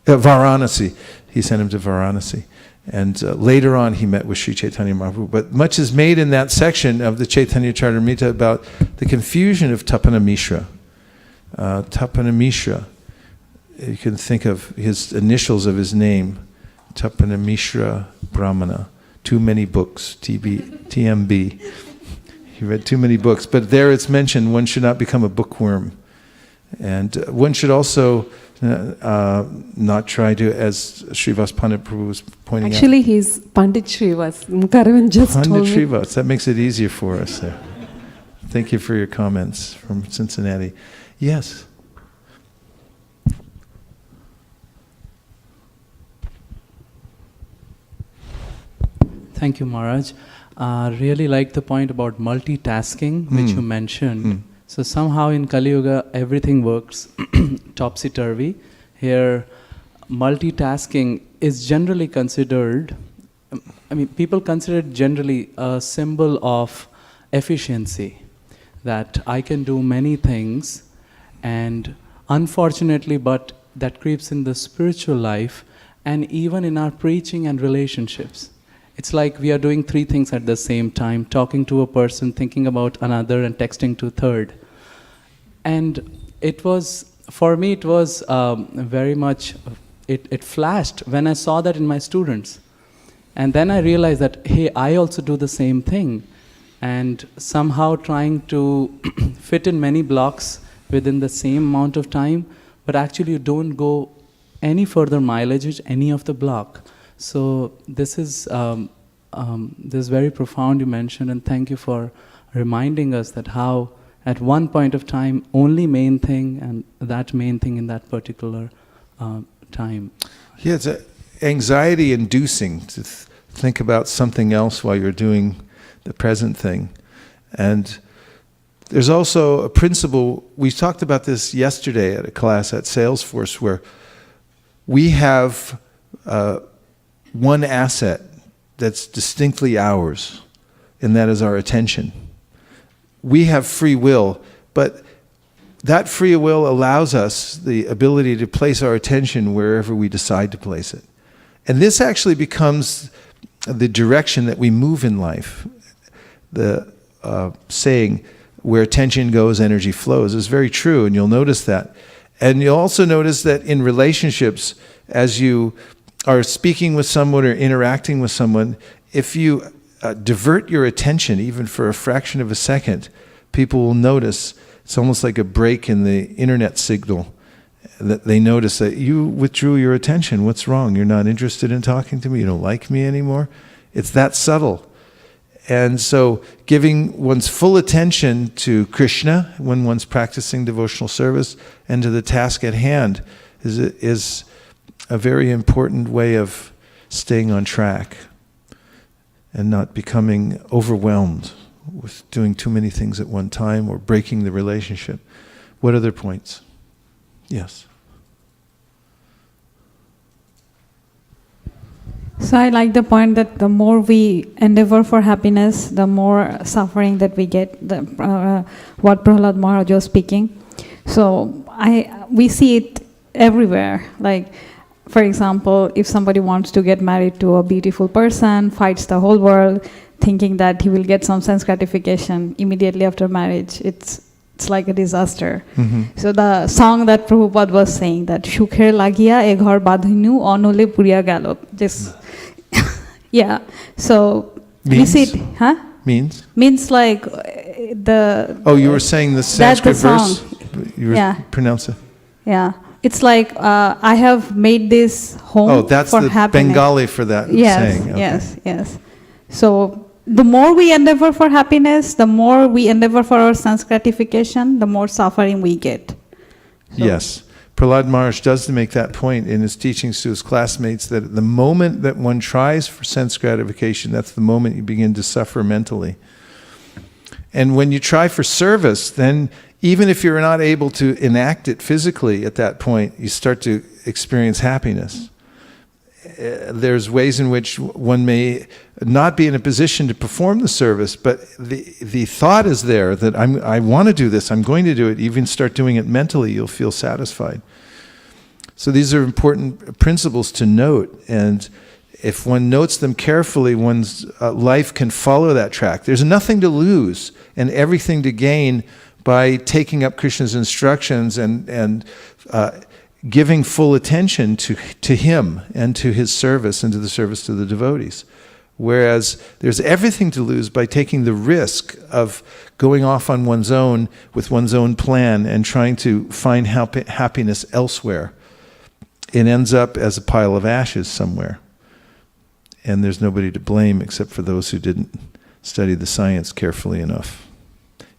Varanasi. He sent him to Varanasi. And later on he met with Sri Chaitanya Mahaprabhu. But much is made in that section of the Chaitanya Charitamrita about the confusion of Tapana Mishra. Tapana Mishra, you can think of his initials of his name, Tapana Mishra Brahmana. Too many books, TMB. He read too many books. But there it's mentioned one should not become a bookworm. And one should also not try to, as Srivas Pandit Prabhu was pointing out. Actually, he's Pandit Srivas. Mukaravan just Pandit told me. Srivas, that makes it easier for us there. Thank you for your comments from Cincinnati. Yes? Thank you, Maharaj. Really like the point about multitasking, which you mentioned. So somehow in Kali Yuga, everything works topsy-turvy. Here, multitasking is generally considered, people consider it generally a symbol of efficiency, that I can do many things, and unfortunately, but that creeps in the spiritual life and even in our preaching and relationships. It's like we are doing 3 things at the same time, talking to a person, thinking about another, and texting to a third. And it was, for me, it was very much, it flashed when I saw that in my students. And then I realized that, hey, I also do the same thing. And somehow trying to fit in many blocks within the same amount of time, but actually you don't go any further mileage with any of the block. So this is very profound you mentioned, and thank you for reminding us that how at one point of time only main thing, and that main thing in that particular time. Yeah, it's anxiety inducing to think about something else while you're doing the present thing. And there's also a principle, we talked about this yesterday at a class at Salesforce, where we have one asset that's distinctly ours, and that is our attention. We have free will, but that free will allows us the ability to place our attention wherever we decide to place it. And this actually becomes the direction that we move in life. The saying, where attention goes, energy flows, is very true, and you'll notice that. And you'll also notice that in relationships, as you are speaking with someone or interacting with someone, if you divert your attention even for a fraction of a second, people will notice. It's almost like a break in the internet signal, that they notice that you withdrew your attention. What's wrong? You're not interested in talking to me? You don't like me anymore? It's that subtle. And so giving one's full attention to Krishna when one's practicing devotional service and to the task at hand is a very important way of staying on track and not becoming overwhelmed with doing too many things at one time or breaking the relationship. What other points? Yes. So I like the point that the more we endeavor for happiness, the more suffering that we get, what Prahlad Maharaj was speaking. So we see it everywhere. Like, for example, if somebody wants to get married to a beautiful person, fights the whole world, thinking that he will get some sense gratification immediately after marriage, it's like a disaster. Mm-hmm. So the song that Prabhupada was saying, that Shukher lagia e ghar badhinu onole puriya galo. Just yeah. So we see it, huh? Means like the. Oh, you were saying the Sanskrit verse. You were pronounce it. Yeah, it's like I have made this home for happiness. Oh, that's the happiness. Bengali for that saying. Okay. Yes. So the more we endeavor for happiness, the more we endeavor for our sense gratification, the more suffering we get. So yes. Prahlad Maharaj does make that point in his teachings to his classmates, that the moment that one tries for sense gratification, that's the moment you begin to suffer mentally. And when you try for service, then even if you're not able to enact it physically at that point, you start to experience happiness. There's ways in which one may not be in a position to perform the service, but the thought is there that I want to do this, I'm going to do it. Even start doing it mentally, you'll feel satisfied. So these are important principles to note, and if one notes them carefully, one's life can follow that track. There's nothing to lose and everything to gain by taking up Krishna's instructions and giving full attention to him and to his service and to the service to the devotees. Whereas there's everything to lose by taking the risk of going off on one's own with one's own plan and trying to find happiness elsewhere. It ends up as a pile of ashes somewhere. And there's nobody to blame except for those who didn't study the science carefully enough.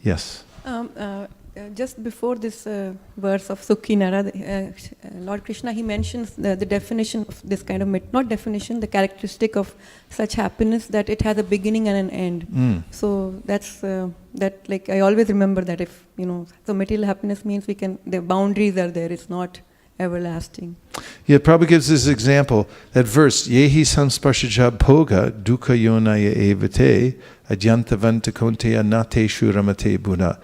Yes? Just before this verse of Sukhi Nara, Lord Krishna, he mentions the definition of this kind of, not definition, the characteristic of such happiness, that it has a beginning and an end. So that's, I always remember that if, so material happiness means the boundaries are there, it's not everlasting. Yeah, Prabhupada gives this example, that verse, Yehi samsparshaja bhoga dukkha yonaya evate adyantavanta konteya nate shuramate buna.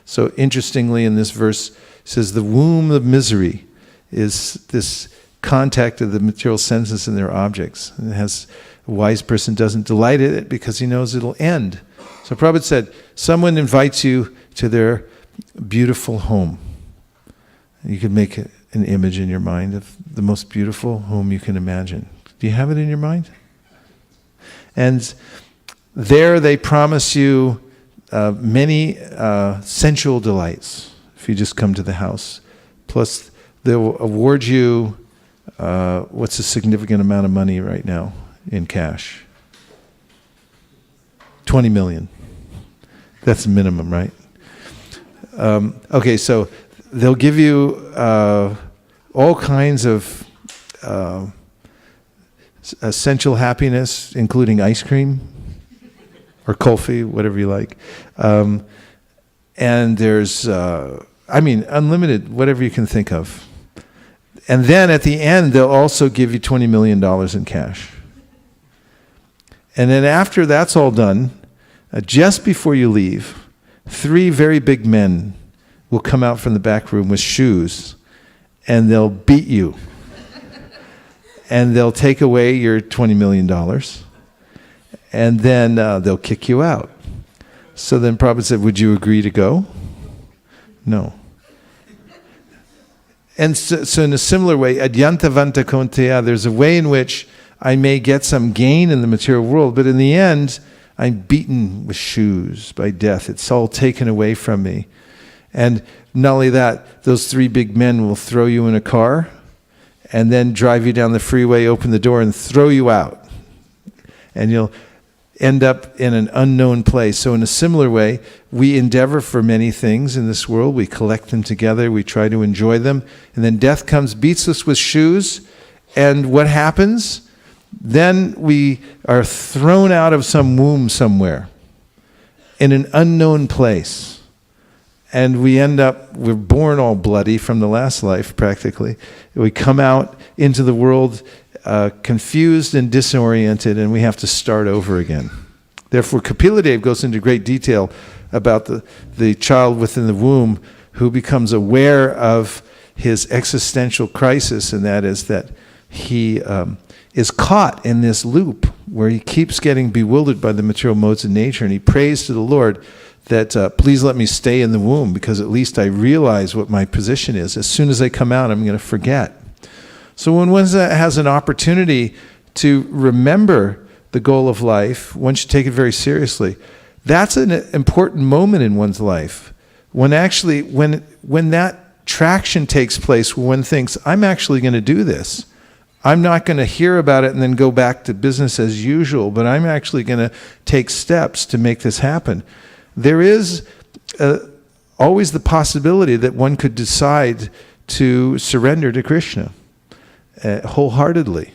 So interestingly in this verse, it says the womb of misery is this contact of the material senses and their objects. And it has, a wise person doesn't delight in it because he knows it'll end. So Prabhupada said, someone invites you to their beautiful home. You could make an image in your mind of the most beautiful home you can imagine. Do you have it in your mind? And there they promise you many sensual delights if you just come to the house. Plus they'll award you, what's a significant amount of money right now in cash? 20 million. That's the minimum, right? Okay, so they'll give you all kinds of essential happiness, including ice cream or kulfi, whatever you like. And there's, unlimited, whatever you can think of. And then at the end, they'll also give you $20 million in cash. And then after that's all done, just before you leave, 3 very big men will come out from the back room with shoes, and they'll beat you. And they'll take away your $20 million, and then they'll kick you out. So then Prabhupada said, would you agree to go? No. And so in a similar way, adyantavanta konteya, there's a way in which I may get some gain in the material world, but in the end, I'm beaten with shoes by death. It's all taken away from me. And not only that, those 3 big men will throw you in a car and then drive you down the freeway, open the door, and throw you out. And you'll end up in an unknown place. So in a similar way, we endeavor for many things in this world. We collect them together. We try to enjoy them. And then death comes, beats us with shoes. And what happens? Then we are thrown out of some womb somewhere in an unknown place. And we end up, we're born all bloody from the last life practically. We come out into the world confused and disoriented, and we have to start over again. Therefore, Kapila goes into great detail about the child within the womb who becomes aware of his existential crisis, and that is that he is caught in this loop where he keeps getting bewildered by the material modes of nature, and he prays to the Lord that please let me stay in the womb because at least I realize what my position is. As soon as I come out, I'm going to forget. So when one has an opportunity to remember the goal of life, one should take it very seriously. That's an important moment in one's life. When that traction takes place, when one thinks, I'm actually going to do this. I'm not going to hear about it and then go back to business as usual, but I'm actually going to take steps to make this happen. There is always the possibility that one could decide to surrender to Krishna wholeheartedly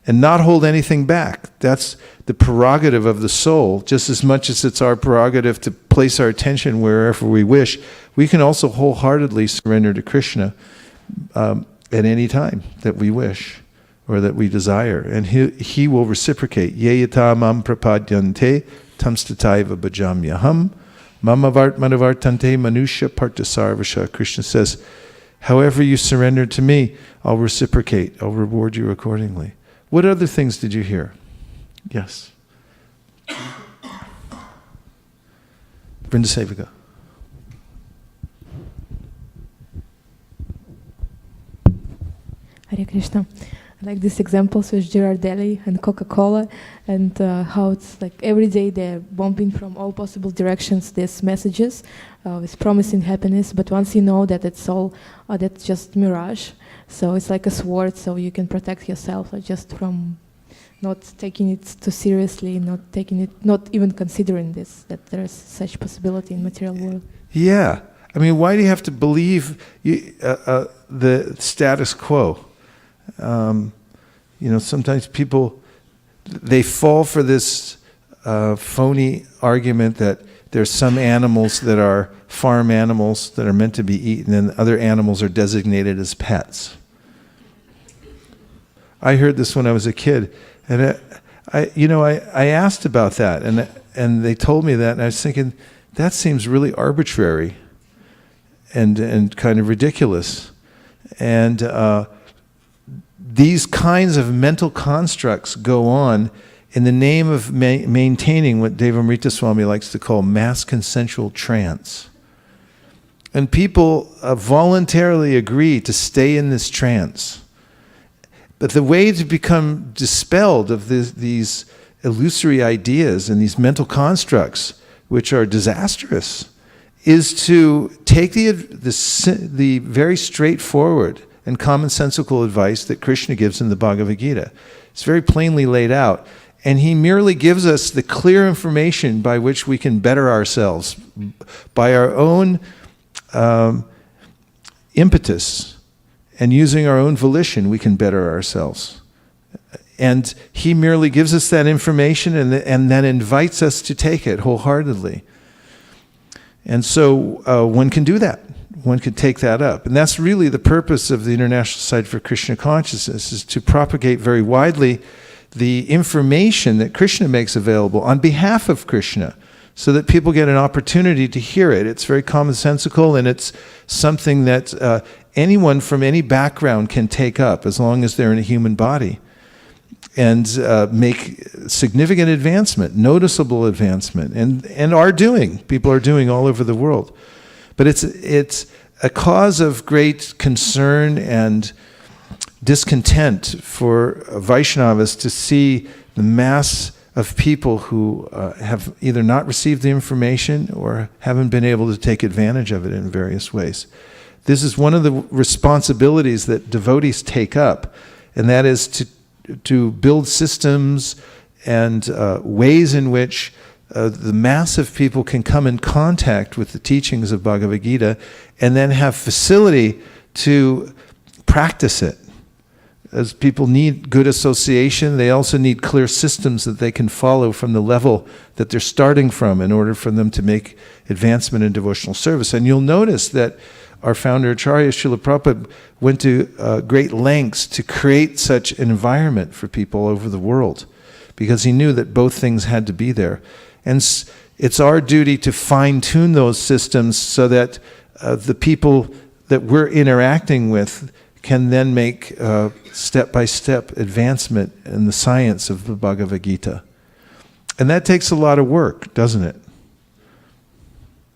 and not hold anything back. That's the prerogative of the soul. Just as much as it's our prerogative to place our attention wherever we wish, we can also wholeheartedly surrender to Krishna at any time that we wish or that we desire. And he will reciprocate. Yeyata mam prapadyante tamstataiva bhajamyaham mamavart manavartante manusha partasarvasha. Krishna says, however you surrender to me, I'll reciprocate. I'll reward you accordingly. What other things did you hear? Yes. Vrindasevika. Hare Krishna. I like these examples with Girardelli and Coca-Cola and how it's like every day they're bombing from all possible directions these messages with promising happiness, but once you know that it's all, that's just mirage, so it's like a sword, so you can protect yourself just from not taking it too seriously, not even considering this, that there is such possibility in material world. Yeah. I mean, why do you have to believe the status quo? Sometimes people, they fall for this phony argument that there's some animals that are farm animals that are meant to be eaten and other animals are designated as pets. I heard this when I was a kid, and I asked about that, and they told me that, and I was thinking, that seems really arbitrary and kind of ridiculous. And these kinds of mental constructs go on in the name of maintaining what Devamrita Swami likes to call mass consensual trance. And people voluntarily agree to stay in this trance. But the way to become dispelled of these illusory ideas and these mental constructs, which are disastrous, is to take the very straightforward and commonsensical advice that Krishna gives in the Bhagavad Gita. It's very plainly laid out. And he merely gives us the clear information by which we can better ourselves. By our own impetus and using our own volition, we can better ourselves. And he merely gives us that information and then invites us to take it wholeheartedly. And so one can do that. One could take that up. And that's really the purpose of the International Society for Krishna Consciousness, is to propagate very widely the information that Krishna makes available on behalf of Krishna, so that people get an opportunity to hear it. It's very commonsensical, and it's something that anyone from any background can take up as long as they're in a human body, and make significant advancement, noticeable advancement, and are doing. People are doing all over the world. But it's a cause of great concern and discontent for Vaishnavas to see the mass of people who have either not received the information or haven't been able to take advantage of it in various ways. This is one of the responsibilities that devotees take up, and that is to build systems and ways in which the mass of people can come in contact with the teachings of Bhagavad Gita and then have facility to practice it. As people need good association, they also need clear systems that they can follow from the level that they're starting from in order for them to make advancement in devotional service. And you'll notice that our founder Acharya Srila Prabhupada went to great lengths to create such an environment for people all over the world, because he knew that both things had to be there. And it's our duty to fine-tune those systems so that the people that we're interacting with can then make step-by-step advancement in the science of the Bhagavad Gita. And that takes a lot of work, doesn't it?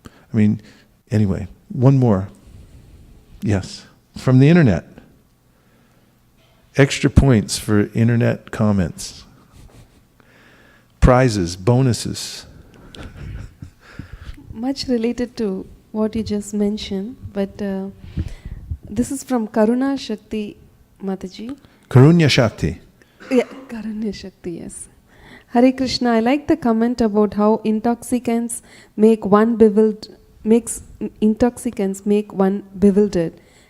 I mean, anyway, one more. Yes, from the internet. Extra points for internet comments. Prizes, bonuses. Much related to what you just mentioned, but this is from Karuna Shakti Mataji. Karunya Shakti. Yeah, Karunya Shakti, yes. Hare Krishna, I like the comment about how intoxicants make one bewildered,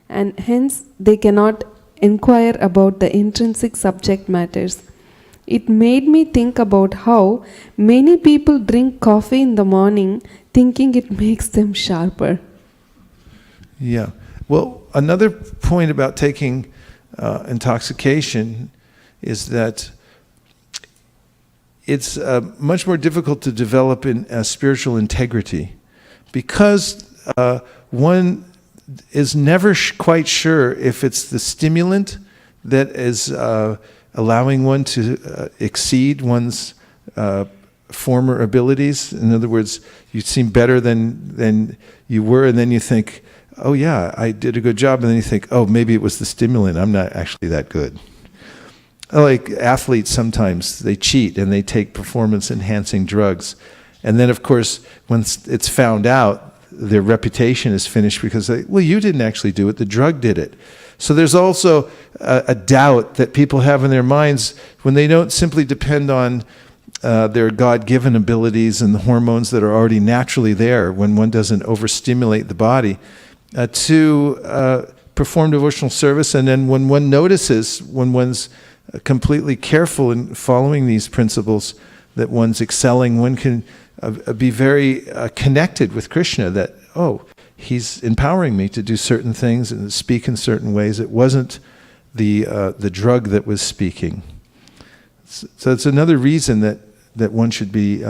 and hence they cannot inquire about the intrinsic subject matters. It made me think about how many people drink coffee in the morning thinking it makes them sharper. Yeah. Well, another point about taking intoxication is that it's much more difficult to develop in spiritual integrity, because one is never quite sure if it's the stimulant that is allowing one to exceed one's former abilities. In other words, you seem better than you were, and then you think, oh yeah, I did a good job, and then you think, oh, maybe it was the stimulant, I'm not actually that good. Like athletes, sometimes they cheat and they take performance-enhancing drugs. And then, of course, when it's found out, their reputation is finished because well, you didn't actually do it, the drug did it. So there's also a doubt that people have in their minds when they don't simply depend on their God-given abilities and the hormones that are already naturally there when one doesn't overstimulate the body to perform devotional service. And then when one notices, when one's completely careful in following these principles, that one's excelling, one can be very connected with Krishna, that, oh, he's empowering me to do certain things and speak in certain ways. It wasn't the drug that was speaking. So it's another reason that one should be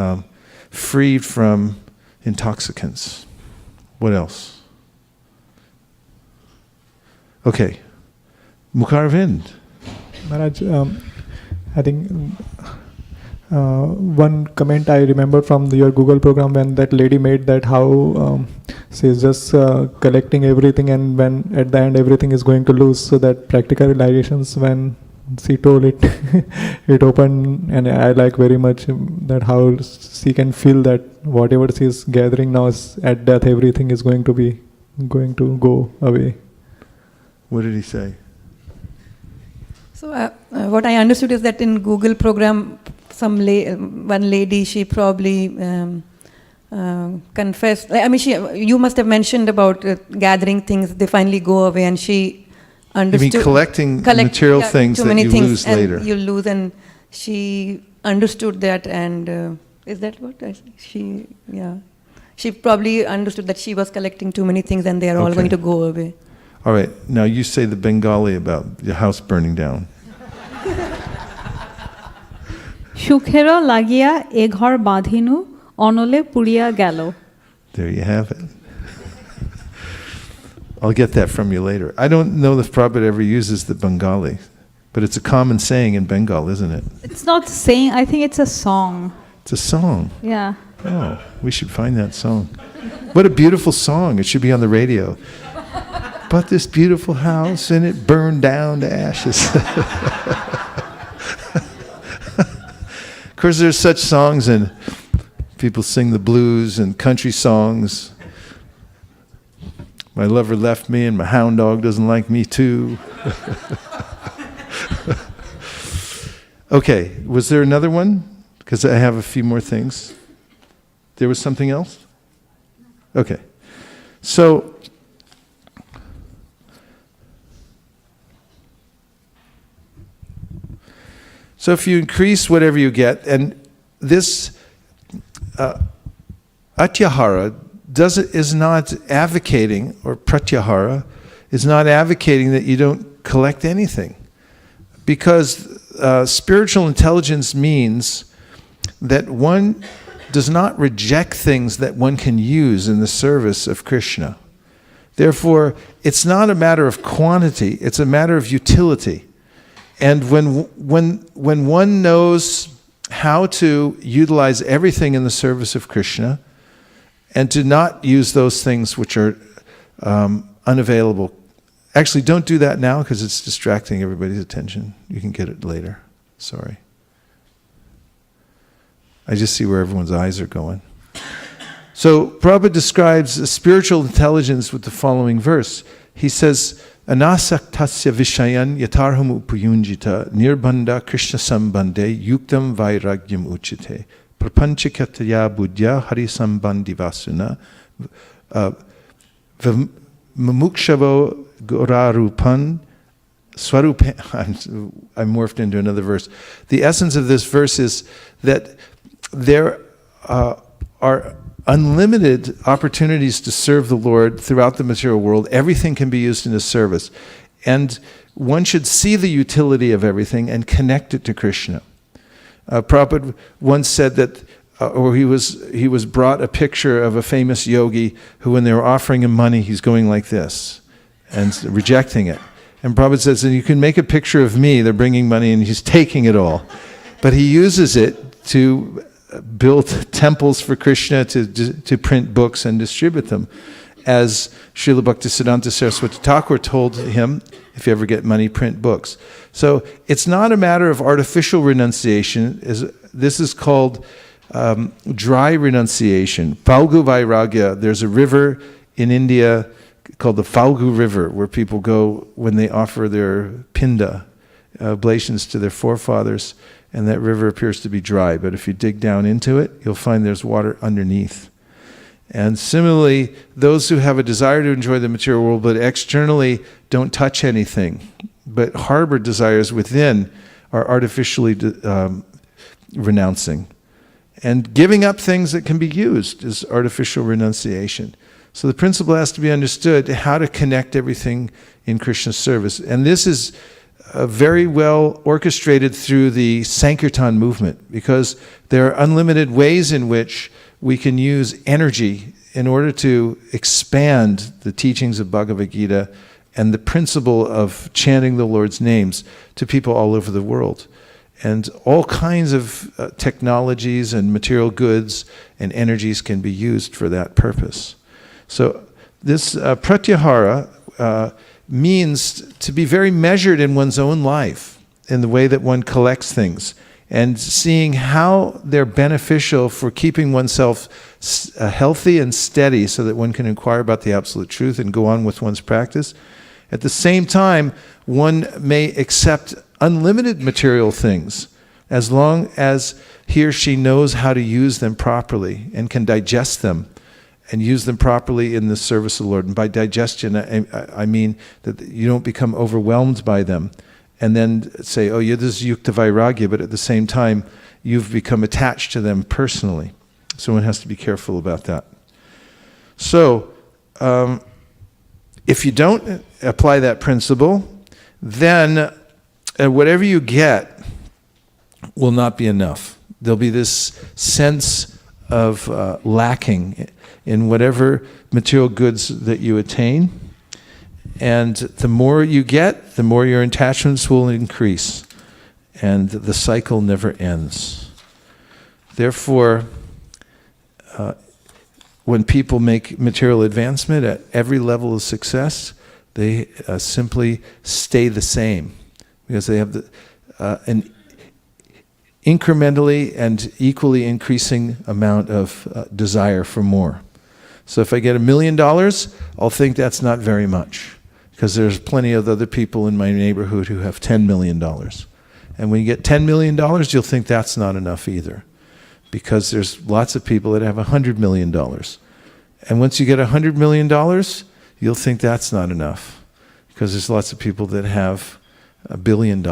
freed from intoxicants. What else? Okay. Mukharvind. Maharaj, I think one comment I remember from your Google program when that lady made that how she's just collecting everything, and when at the end everything is going to lose. So that practical realizations when she told it, it opened, and I like very much that how she can feel that whatever she is gathering now is at death, everything is going to go away. What did he say? So what I understood is that in Google program, one lady, she probably confessed. I mean, you must have mentioned about gathering things. They finally go away, and she understood. You mean collecting material things too that many you things lose and later? You lose, and she understood that. And is that what she probably understood that she was collecting too many things, and they are all going to go away. All right, now you say the Bengali about your house burning down. সুখেরও লাগিয়া এ ঘর বাঁধিনু অনলে পুড়িয়া গেল. There you have it. I'll get that from you later. I don't know if Prabhupada ever uses the Bengali, but it's a common saying in Bengal, isn't it? It's not saying, I think it's a song. It's a song. Yeah. Oh, we should find that song. What a beautiful song. It should be on the radio. Bought this beautiful house and it burned down to ashes. Of course, there's such songs, and people sing the blues and country songs. My lover left me and my hound dog doesn't like me too. Okay, was there another one? Because I have a few more things. There was something else? Okay. So if you increase whatever you get, and this pratyahara is not advocating, or pratyahara is not advocating that you don't collect anything. Because spiritual intelligence means that one does not reject things that one can use in the service of Krishna. Therefore, it's not a matter of quantity, it's a matter of utility. And when one knows how to utilize everything in the service of Krishna, and to not use those things which are unavailable. Actually, don't do that now because it's distracting everybody's attention. You can get it later. Sorry. I just see where everyone's eyes are going. So Prabhupada describes spiritual intelligence with the following verse. He says, Anasaktasya vishayan yatarham upayunjita nirbanda krishna sambande yuktam vairagyam uchite prapanchikatya buddhya hari sambandi vasuna mamukshavo gorarupan swarupan. I morphed into another verse. The essence of this verse is that there are unlimited opportunities to serve the Lord throughout the material world. Everything can be used in His service. And one should see the utility of everything and connect it to Krishna. Prabhupada once said that, or he was brought a picture of a famous yogi who, when they were offering him money, he's going like this and rejecting it. And Prabhupada says, and you can make a picture of me, they're bringing money and he's taking it all. But he uses it to build temples for Krishna, to print books and distribute them. As Srila Bhaktisiddhanta Saraswati Thakur told him, if you ever get money, print books. So it's not a matter of artificial renunciation. This is called dry renunciation. Falgu Vairagya. There's a river in India called the Falgu River where people go when they offer their pinda, oblations to their forefathers. And that river appears to be dry, but if you dig down into it, you'll find there's water underneath. And similarly, those who have a desire to enjoy the material world, but externally don't touch anything, but harbor desires within, are artificially renouncing. And giving up things that can be used is artificial renunciation. So the principle has to be understood, how to connect everything in Krishna's service. And this is very well orchestrated through the Sankirtan movement, because there are unlimited ways in which we can use energy in order to expand the teachings of Bhagavad Gita and the principle of chanting the Lord's names to people all over the world. And all kinds of technologies and material goods and energies can be used for that purpose. So this pratyahara means to be very measured in one's own life, in the way that one collects things, and seeing how they're beneficial for keeping oneself healthy and steady so that one can inquire about the absolute truth and go on with one's practice. At the same time, one may accept unlimited material things as long as he or she knows how to use them properly and can digest them and use them properly in the service of the Lord. And by digestion, I mean that you don't become overwhelmed by them and then say, oh yeah, this is yukta vairagya, but at the same time, you've become attached to them personally. So one has to be careful about that. So, if you don't apply that principle, then whatever you get will not be enough. There'll be this sense of lacking in whatever material goods that you attain. And the more you get, the more your attachments will increase. And the cycle never ends. Therefore, when people make material advancement at every level of success, they simply stay the same, because they have an incrementally and equally increasing amount of desire for more. So if I get $1 million, I'll think that's not very much, because there's plenty of other people in my neighborhood who have $10 million. And when you get $10 million, you'll think that's not enough either, because there's lots of people that have $100 million. And once you get $100 million, you'll think that's not enough, because there's lots of people that have $1 billion.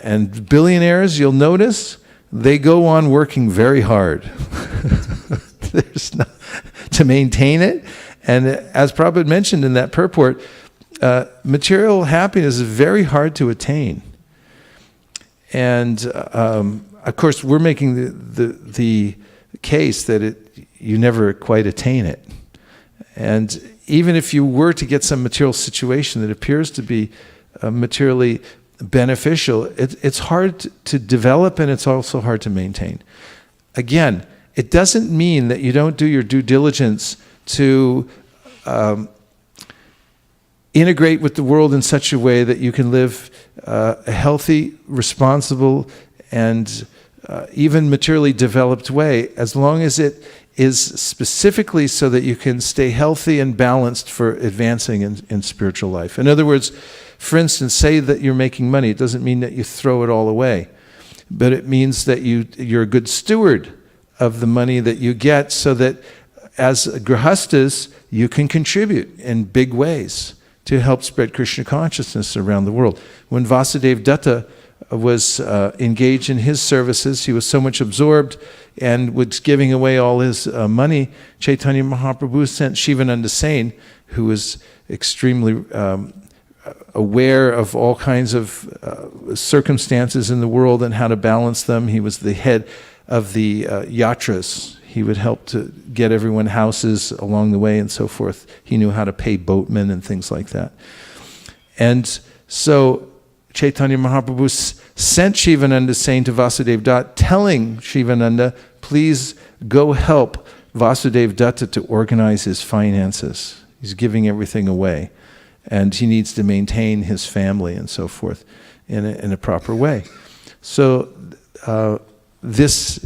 And billionaires, you'll notice, they go on working very hard. There's not, to maintain it. And as Prabhupada mentioned in that purport, material happiness is very hard to attain. And of course, we're making the case that you never quite attain it. And even if you were to get some material situation that appears to be materially beneficial, it's hard to develop, and it's also hard to maintain. Again, it doesn't mean that you don't do your due diligence to integrate with the world in such a way that you can live a healthy, responsible, and even materially developed way, as long as it is specifically so that you can stay healthy and balanced for advancing in spiritual life. In other words, for instance, say that you're making money. It doesn't mean that you throw it all away, but it means that you're a good steward of the money that you get, so that as grihastas, you can contribute in big ways to help spread Krishna consciousness around the world. When Vasudeva Datta was engaged in his services, he was so much absorbed and was giving away all his money. Chaitanya Mahaprabhu sent Shivananda Sain, who was extremely aware of all kinds of circumstances in the world and how to balance them. He was the head of the yatras. He would help to get everyone houses along the way and so forth. He knew how to pay boatmen and things like that. And so Chaitanya Mahaprabhu sent Shivananda Sain to Vasudeva Datta, telling Shivananda, please go help Vasudeva Datta to organize his finances. He's giving everything away, and he needs to maintain his family and so forth in a proper way. So this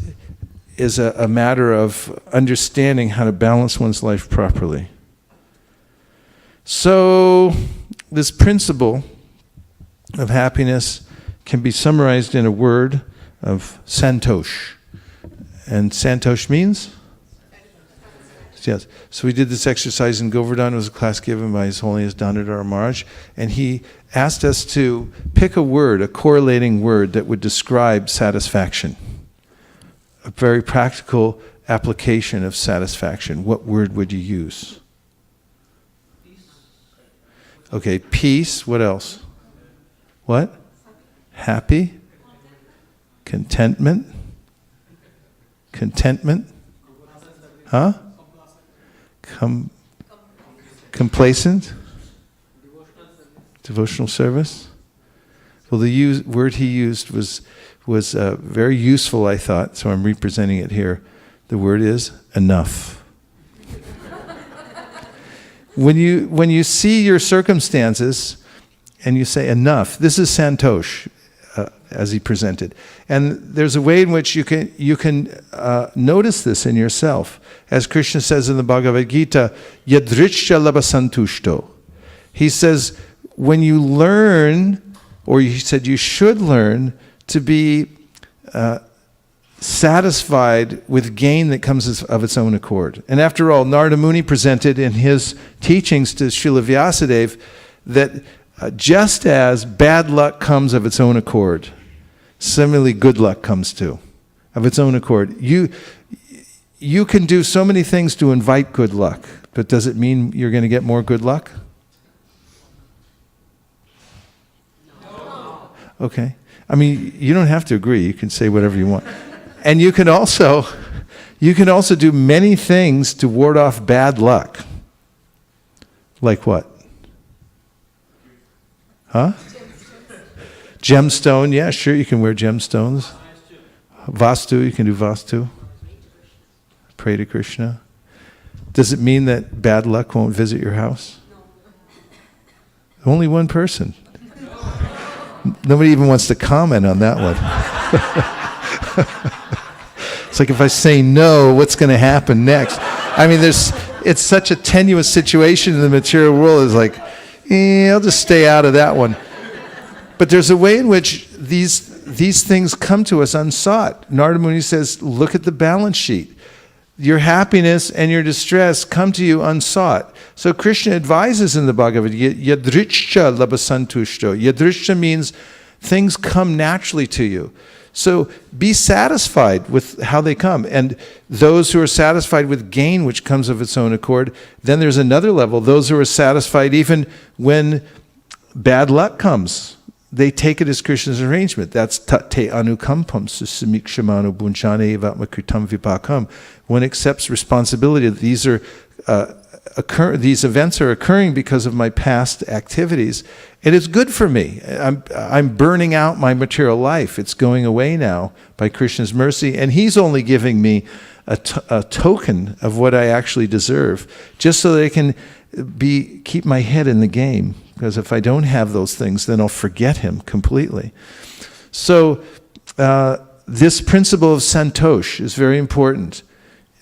is a matter of understanding how to balance one's life properly. So this principle of happiness can be summarized in a word of santosh. And santosh means? Yes. So we did this exercise in Govardhan. It was a class given by His Holiness Dandadhara Maharaj. And he asked us to pick a word, a correlating word that would describe satisfaction. A very practical application of satisfaction. What word would you use? Peace. Okay, peace. What else? What? Happy? Contentment? Contentment? Huh? Complacent? Devotional service? Well, the word he used was very useful, I thought, so I'm representing it here. The word is enough. When you see your circumstances and you say enough, this is santosh, as he presented. And there's a way in which you can notice this in yourself. As Krishna says in the Bhagavad Gita, yadrishya labasantushto. He says, when you learn, or he said you should learn to be satisfied with gain that comes of its own accord. And after all, Narada Muni presented in his teachings to Srila Vyasadeva that just as bad luck comes of its own accord, similarly good luck comes too, of its own accord. You can do so many things to invite good luck, but does it mean you're going to get more good luck? No. Okay. I mean, you don't have to agree. You can say whatever you want. And you can also do many things to ward off bad luck. Like what? Huh? Gemstone, yeah, sure, you can wear gemstones. Vastu, you can do vastu. Pray to Krishna. Does it mean that bad luck won't visit your house? Only one person. Nobody even wants to comment on that one. It's like if I say no, what's going to happen next? I mean, it's such a tenuous situation in the material world. It's like, I'll just stay out of that one. But there's a way in which these things come to us unsought. Narada Muni says, look at the balance sheet. Your happiness and your distress come to you unsought. So Krishna advises in the Bhagavad Gita, yadrishya labasantushto. Yadrishya means things come naturally to you. So be satisfied with how they come. And those who are satisfied with gain, which comes of its own accord, then there's another level. Those who are satisfied even when bad luck comes. They take it as Krishna's arrangement. That's tate anukampam susamikshimano bunchane evatmakritam vipakam. One accepts responsibility that these events are occurring because of my past activities. It is good for me. I'm burning out my material life. It's going away now by Krishna's mercy, and he's only giving me a token of what I actually deserve, just so that I can keep my head in the game. Because if I don't have those things, then I'll forget him completely. So this principle of santosh is very important.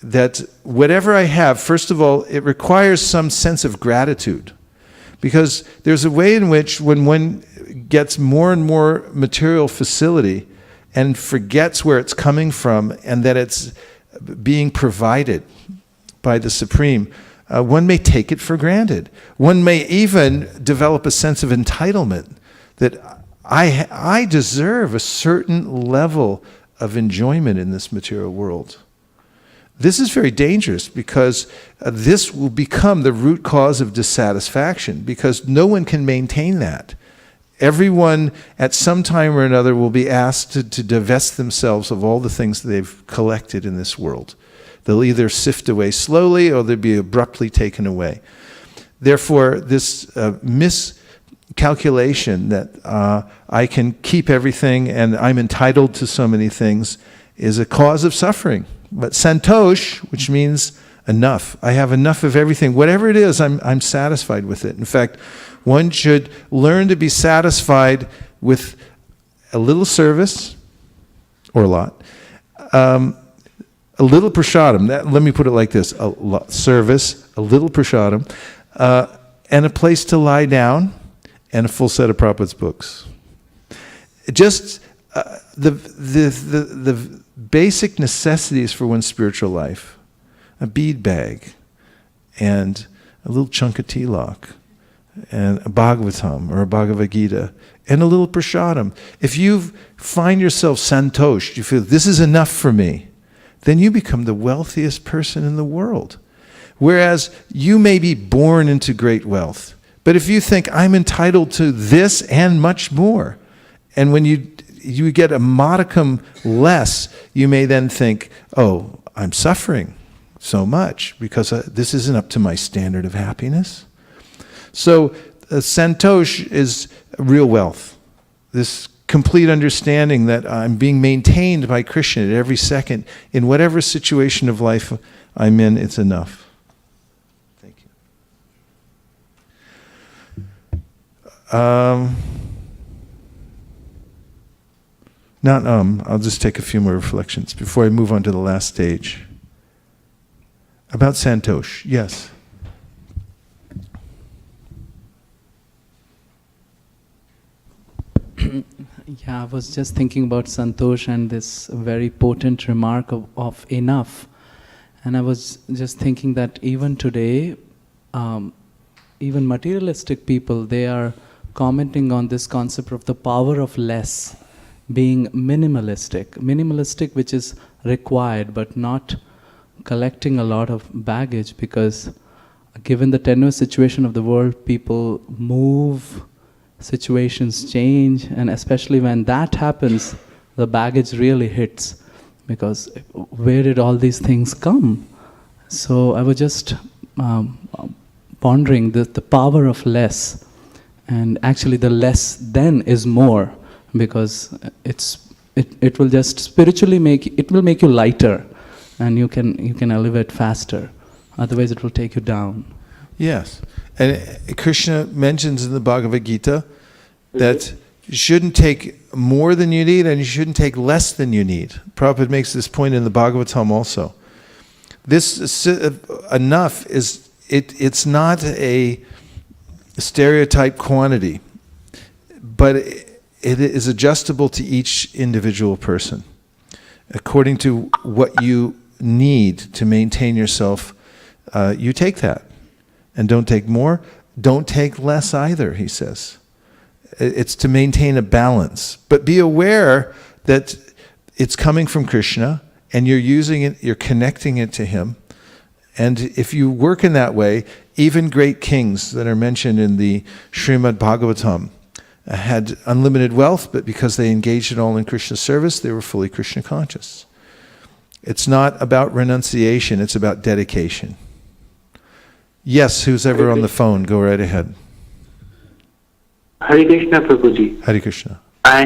That whatever I have, first of all, it requires some sense of gratitude. Because there's a way in which when one gets more and more material facility and forgets where it's coming from and that it's being provided by the Supreme, one may take it for granted. One may even develop a sense of entitlement that I deserve a certain level of enjoyment in this material world. This is very dangerous because this will become the root cause of dissatisfaction because no one can maintain that. Everyone at some time or another will be asked to divest themselves of all the things that they've collected in this world. They'll either sift away slowly or they'll be abruptly taken away. Therefore, this miscalculation that I can keep everything and I'm entitled to so many things is a cause of suffering. But santosh, which means enough. I have enough of everything. Whatever it is, I'm satisfied with it. In fact, one should learn to be satisfied with a little service, or a lot, a little prasadam. Let me put it like this: service, a little prasadam, and a place to lie down, and a full set of Prabhupada's books. Just the basic necessities for one's spiritual life: a bead bag, and a little chunk of tilak, and a Bhagavatam or a Bhagavad Gita, and a little prasadam. If you find yourself santosh, you feel this is enough for me, then you become the wealthiest person in the world. Whereas you may be born into great wealth, But if you think, I'm entitled to this and much more, and when you get a modicum less, you may then think, oh, I'm suffering so much because this isn't up to my standard of happiness. So santosh is real wealth. This complete understanding that I'm being maintained by Krishna at every second. In whatever situation of life I'm in, it's enough. Thank you. I'll just take a few more reflections before I move on to the last stage. About santosh, yes. Yeah, I was just thinking about santosh and this very potent remark of enough. And I was just thinking that even today, even materialistic people, they are commenting on this concept of the power of less, being minimalistic. Minimalistic, which is required, but not collecting a lot of baggage, because given the tenuous situation of the world, people move, situations change, and especially when that happens, the baggage really hits, because where did all these things come? So I was just pondering the power of less, and actually the less then is more, because it will just spiritually make you lighter, and you can elevate faster. Otherwise, it will take you down. Yes, and Krishna mentions in the Bhagavad Gita that you shouldn't take more than you need, and you shouldn't take less than you need. Prabhupada makes this point in the Bhagavatam also. This enough is it's not a stereotype quantity, but it is adjustable to each individual person according to what you need to maintain yourself. You take that, and don't take more. Don't take less either, he says. It's to maintain a balance. But be aware that it's coming from Krishna, and you're using it, you're connecting it to him. And if you work in that way, even great kings that are mentioned in the Srimad Bhagavatam had unlimited wealth, but because they engaged it all in Krishna's service, they were fully Krishna conscious. It's not about renunciation, it's about dedication. Yes, who's ever on the phone, go right ahead. Hare Krishna, Prabhuji. Hare Krishna. I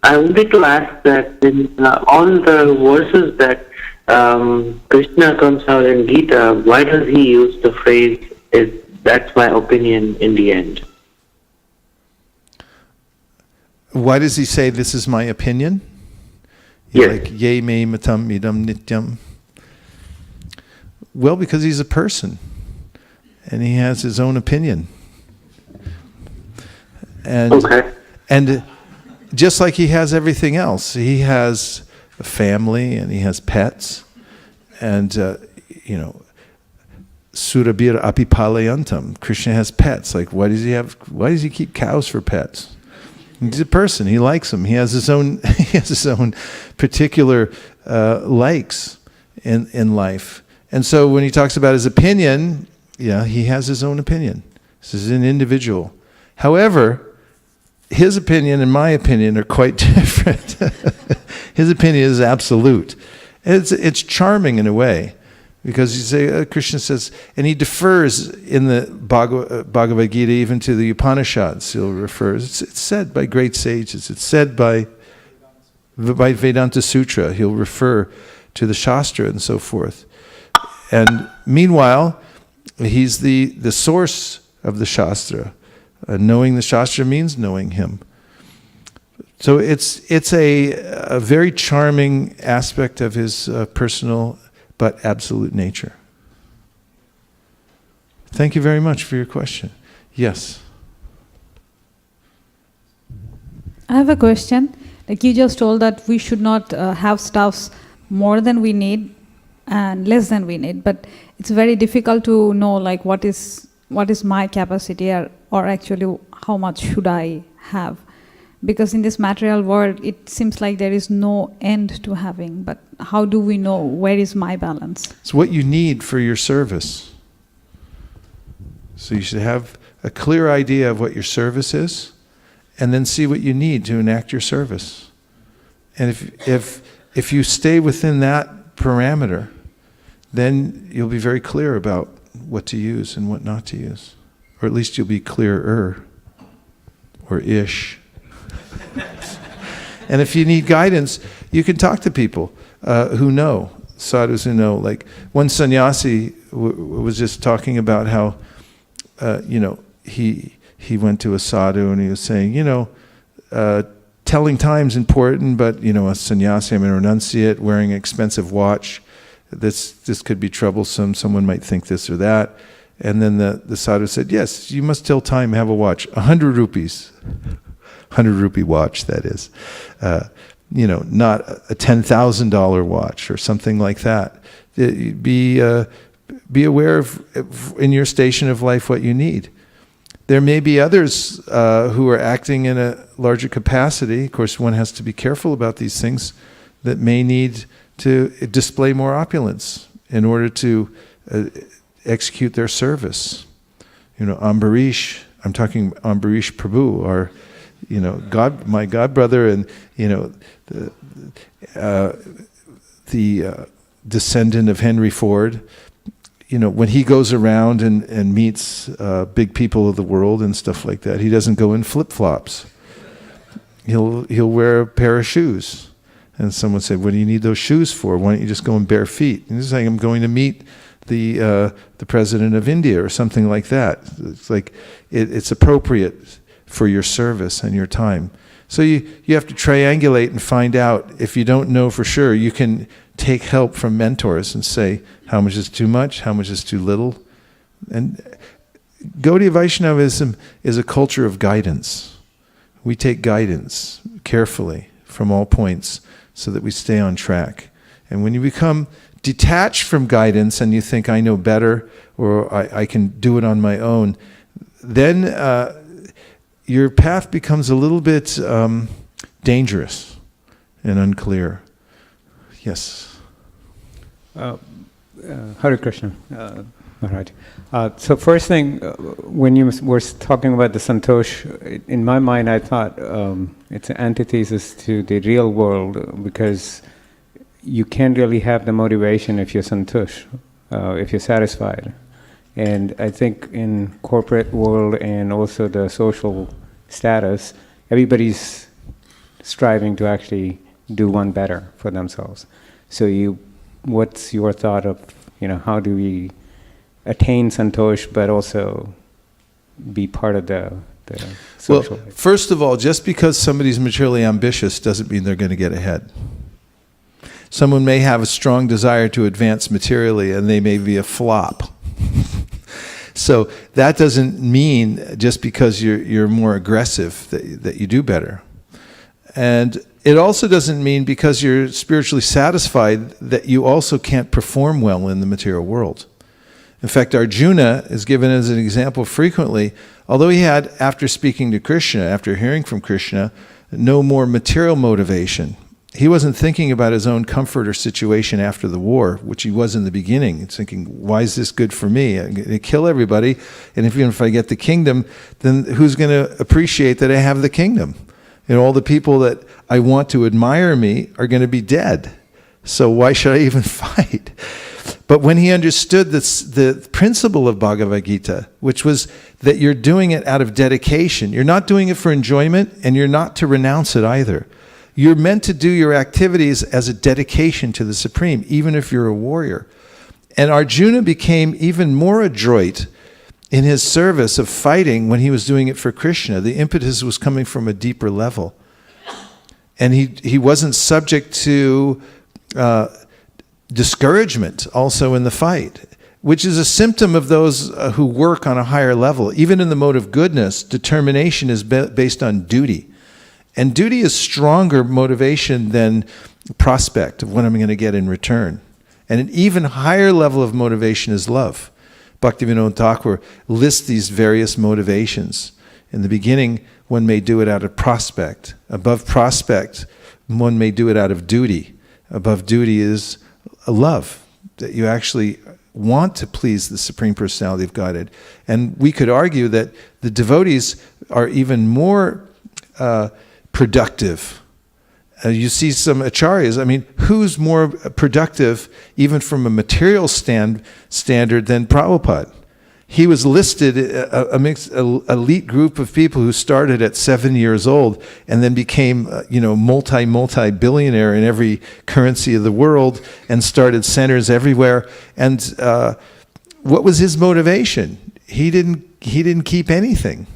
wanted to ask that in all the verses that Krishna comes out in Gita, why does he use the phrase, that's my opinion in the end? Why does he say, this is my opinion? Yes. Like, ye me matam idam nityam. Well, because he's a person, and he has his own opinion. And, okay. And just like he has everything else, he has a family and he has pets, and surabhir apipalayantam. Krishna has pets. Like, why does he keep cows for pets? He's a person. He likes them. He has his own. He has his own particular likes in life. And so when he talks about his opinion, he has his own opinion. This is an individual. However, his opinion and my opinion are quite different. His opinion is absolute. It's charming in a way, because you say, Krishna says, and he defers in the Bhagavad Gita even to the Upanishads. He'll refer. It's said by great sages. It's said by Vedanta Sutra. He'll refer to the Shastra and so forth. And meanwhile, he's the source of the Shastra. Knowing the Shastra means knowing him. So it's a very charming aspect of his personal but absolute nature. Thank you very much for your question. Yes? I have a question. Like, you just told that we should not have stuffs more than we need and less than we need, but it's very difficult to know, like, what is my capacity, or actually how much should I have, because in this material world it seems like there is no end to having. But how do we know where is my balance? It's what you need for your service. So you should have a clear idea of what your service is, and then see what you need to enact your service. And if you stay within that parameter, then you'll be very clear about what to use and what not to use. Or at least you'll be clearer, or ish. And if you need guidance, you can talk to people who know, sadhus who know. Like one sannyasi was just talking about how, he went to a sadhu and he was saying, telling time's important, but a sannyasi, I'm a renunciate, wearing an expensive watch, this could be troublesome, someone might think this or that. And then the sadhu said, yes, you must tell time, have a watch, 100 rupees, 100 rupee watch, that is. Not a $10,000 watch or something like that. Be aware of, in your station of life, what you need. There may be others who are acting in a larger capacity. Of course, one has to be careful about these things, that may need to display more opulence in order to execute their service. Ambarish, I'm talking Ambarish Prabhu, our, my godbrother, and the descendant of Henry Ford. When he goes around and meets big people of the world and stuff like that, he doesn't go in flip-flops. He'll wear a pair of shoes. And someone said, what do you need those shoes for? Why don't you just go in bare feet? And he's saying, I'm going to meet the president of India or something like that. It's like it's appropriate for your service and your time. So you have to triangulate and find out. If you don't know for sure, you can take help from mentors and say, how much is too much? How much is too little? And Gaudiya Vaishnavism is a culture of guidance. We take guidance carefully from all points so that we stay on track. And when you become detached from guidance and you think, I know better, or I can do it on my own, then your path becomes a little bit dangerous and unclear. Yes. Hare Krishna, Maharaj. So first thing, when you were talking about the santosh, in my mind I thought it's an antithesis to the real world, because you can't really have the motivation if you're santosh, if you're satisfied. And I think in corporate world and also the social status, everybody's striving to actually do one better for themselves. So what's your thought of, how do we attain santosh but also be part of the social life? First of all, just because somebody's materially ambitious doesn't mean they're going to get ahead. Someone may have a strong desire to advance materially and they may be a flop. So that doesn't mean just because you're more aggressive that you do better. And it also doesn't mean because you're spiritually satisfied that you also can't perform well in the material world. In fact, Arjuna is given as an example frequently, although he had, after speaking to Krishna, after hearing from Krishna, no more material motivation. He wasn't thinking about his own comfort or situation after the war, which he was in the beginning. He's thinking, why is this good for me? I'm going to kill everybody, and even if I get the kingdom, then who's going to appreciate that I have the kingdom? All the people that I want to admire me are going to be dead. So why should I even fight? But when he understood the principle of Bhagavad Gita, which was that you're doing it out of dedication, you're not doing it for enjoyment, and you're not to renounce it either. You're meant to do your activities as a dedication to the Supreme, even if you're a warrior. And Arjuna became even more adroit in his service of fighting when he was doing it for Krishna. The impetus was coming from a deeper level. And he wasn't subject to discouragement also in the fight, which is a symptom of those who work on a higher level. Even in the mode of goodness, determination is based on duty. And duty is stronger motivation than prospect of what I'm going to get in return. And an even higher level of motivation is love. Bhaktivinoda Thakur lists these various motivations. In the beginning, one may do it out of prospect. Above prospect, one may do it out of duty. Above duty is a love, that you actually want to please the Supreme Personality of Godhead. And we could argue that the devotees are even more productive. You see some acharyas, I mean, who's more productive even from a material standard than Prabhupada? He was listed amongst an elite group of people who started at 7 years old and then became, multi-billionaire in every currency of the world and started centers everywhere. And what was his motivation? He didn't keep anything.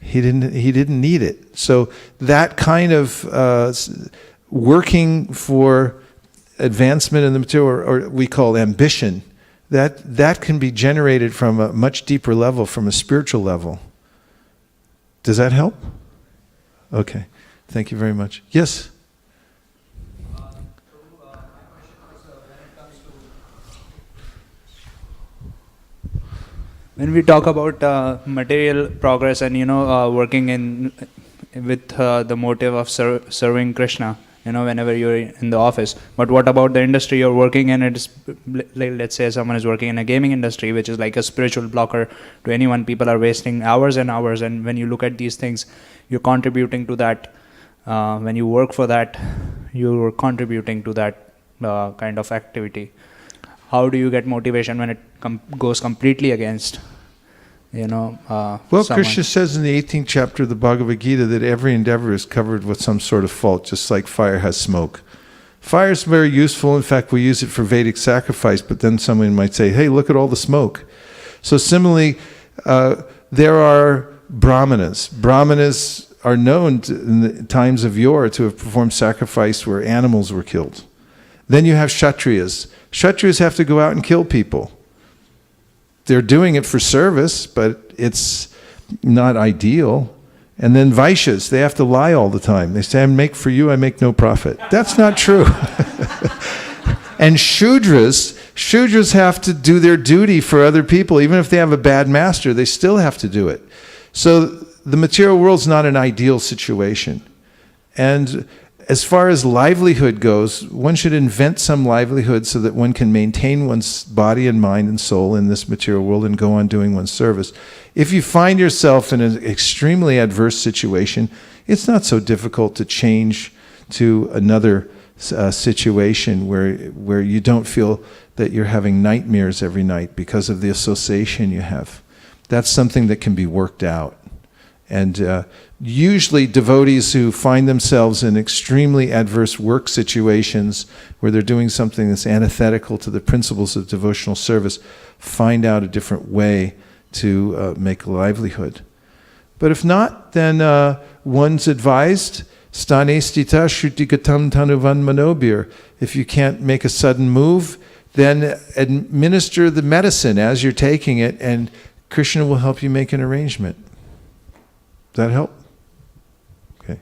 He didn't need it. So that kind of working for advancement in the material, or we call ambition, that can be generated from a much deeper level, from a spiritual level. Does that help? Okay. Thank you very much. Yes? When we talk about material progress and working with the motive of serving Krishna, whenever you're in the office, but what about the industry you're working in? It's like, let's say someone is working in a gaming industry, which is like a spiritual blocker to anyone. People are wasting hours and hours, and when you look at these things, you're contributing to that. When you work for that, you're contributing to that kind of activity. How do you get motivation when it goes completely against, Well, someone? Krishna says in the 18th chapter of the Bhagavad Gita that every endeavor is covered with some sort of fault, just like fire has smoke. Fire is very useful. In fact, we use it for Vedic sacrifice, but then someone might say, hey, look at all the smoke. So similarly, there are brahmanas. Brahmanas are known in the times of yore to have performed sacrifice where animals were killed. Then you have Kshatriyas. Kshatriyas have to go out and kill people. They're doing it for service, but it's not ideal. And then Vaishyas, they have to lie all the time. They say, I make for you, I make no profit. That's not true. And Shudras have to do their duty for other people. Even if they have a bad master, they still have to do it. So the material world's not an ideal situation. And as far as livelihood goes, one should invent some livelihood so that one can maintain one's body and mind and soul in this material world and go on doing one's service. If you find yourself in an extremely adverse situation, it's not so difficult to change to another situation where you don't feel that you're having nightmares every night because of the association you have. That's something that can be worked out. And usually devotees who find themselves in extremely adverse work situations where they're doing something that's antithetical to the principles of devotional service find out a different way to make a livelihood. But if not, then one's advised, stane stita shrutigatam tanuvan manobir. If you can't make a sudden move, then administer the medicine as you're taking it, and Krishna will help you make an arrangement. Does that help? Okay.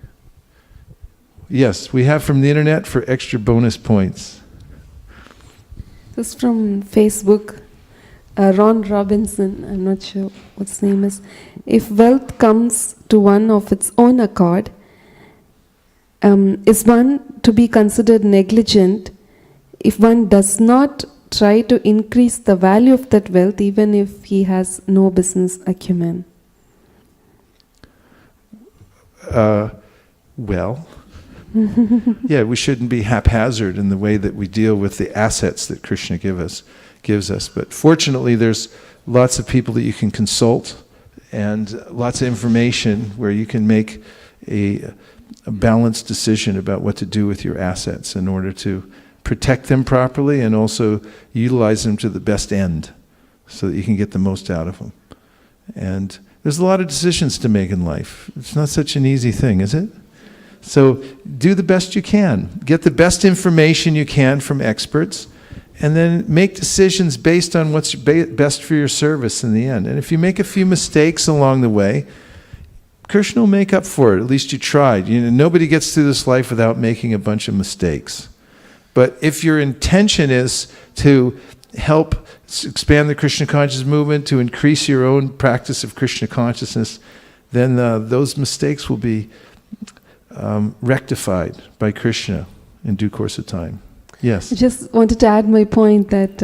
Yes, we have from the internet for extra bonus points. This is from Facebook. Ron Robinson, I'm not sure what his name is. If wealth comes to one of its own accord, is one to be considered negligent if one does not try to increase the value of that wealth even if he has no business acumen? Well, yeah, we shouldn't be haphazard in the way that we deal with the assets that Krishna gives us. But fortunately, there's lots of people that you can consult and lots of information where you can make a balanced decision about what to do with your assets in order to protect them properly and also utilize them to the best end so that you can get the most out of them. And there's a lot of decisions to make in life. It's not such an easy thing, is it? So do the best you can. Get the best information you can from experts, and then make decisions based on what's best for your service in the end. And if you make a few mistakes along the way, Krishna will make up for it. At least you tried. Nobody gets through this life without making a bunch of mistakes. But if your intention is to help expand the Krishna consciousness movement, to increase your own practice of Krishna consciousness, then those mistakes will be rectified by Krishna in due course of time. Yes? I just wanted to add my point that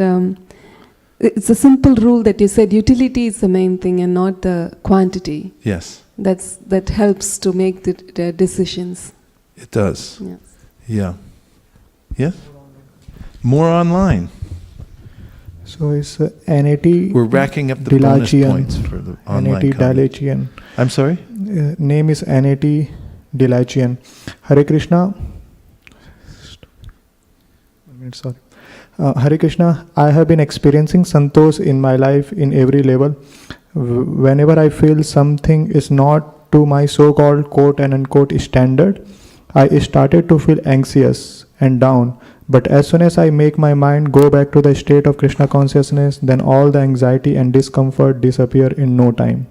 it's a simple rule that you said utility is the main thing and not the quantity. Yes, That helps to make the decisions. it does. Yeah. Yeah. Yes? More online. So it's NAT. We're racking up the bonus points for the online NAT comment. Dalachian. I'm sorry? Name is NAT Dalachian. Hare Krishna. Sorry. Hare Krishna, I have been experiencing santosh in my life in every level. Whenever I feel something is not to my so-called quote and unquote standard, I started to feel anxious and down. But as soon as I make my mind go back to the state of Krishna consciousness, then all the anxiety and discomfort disappear in no time.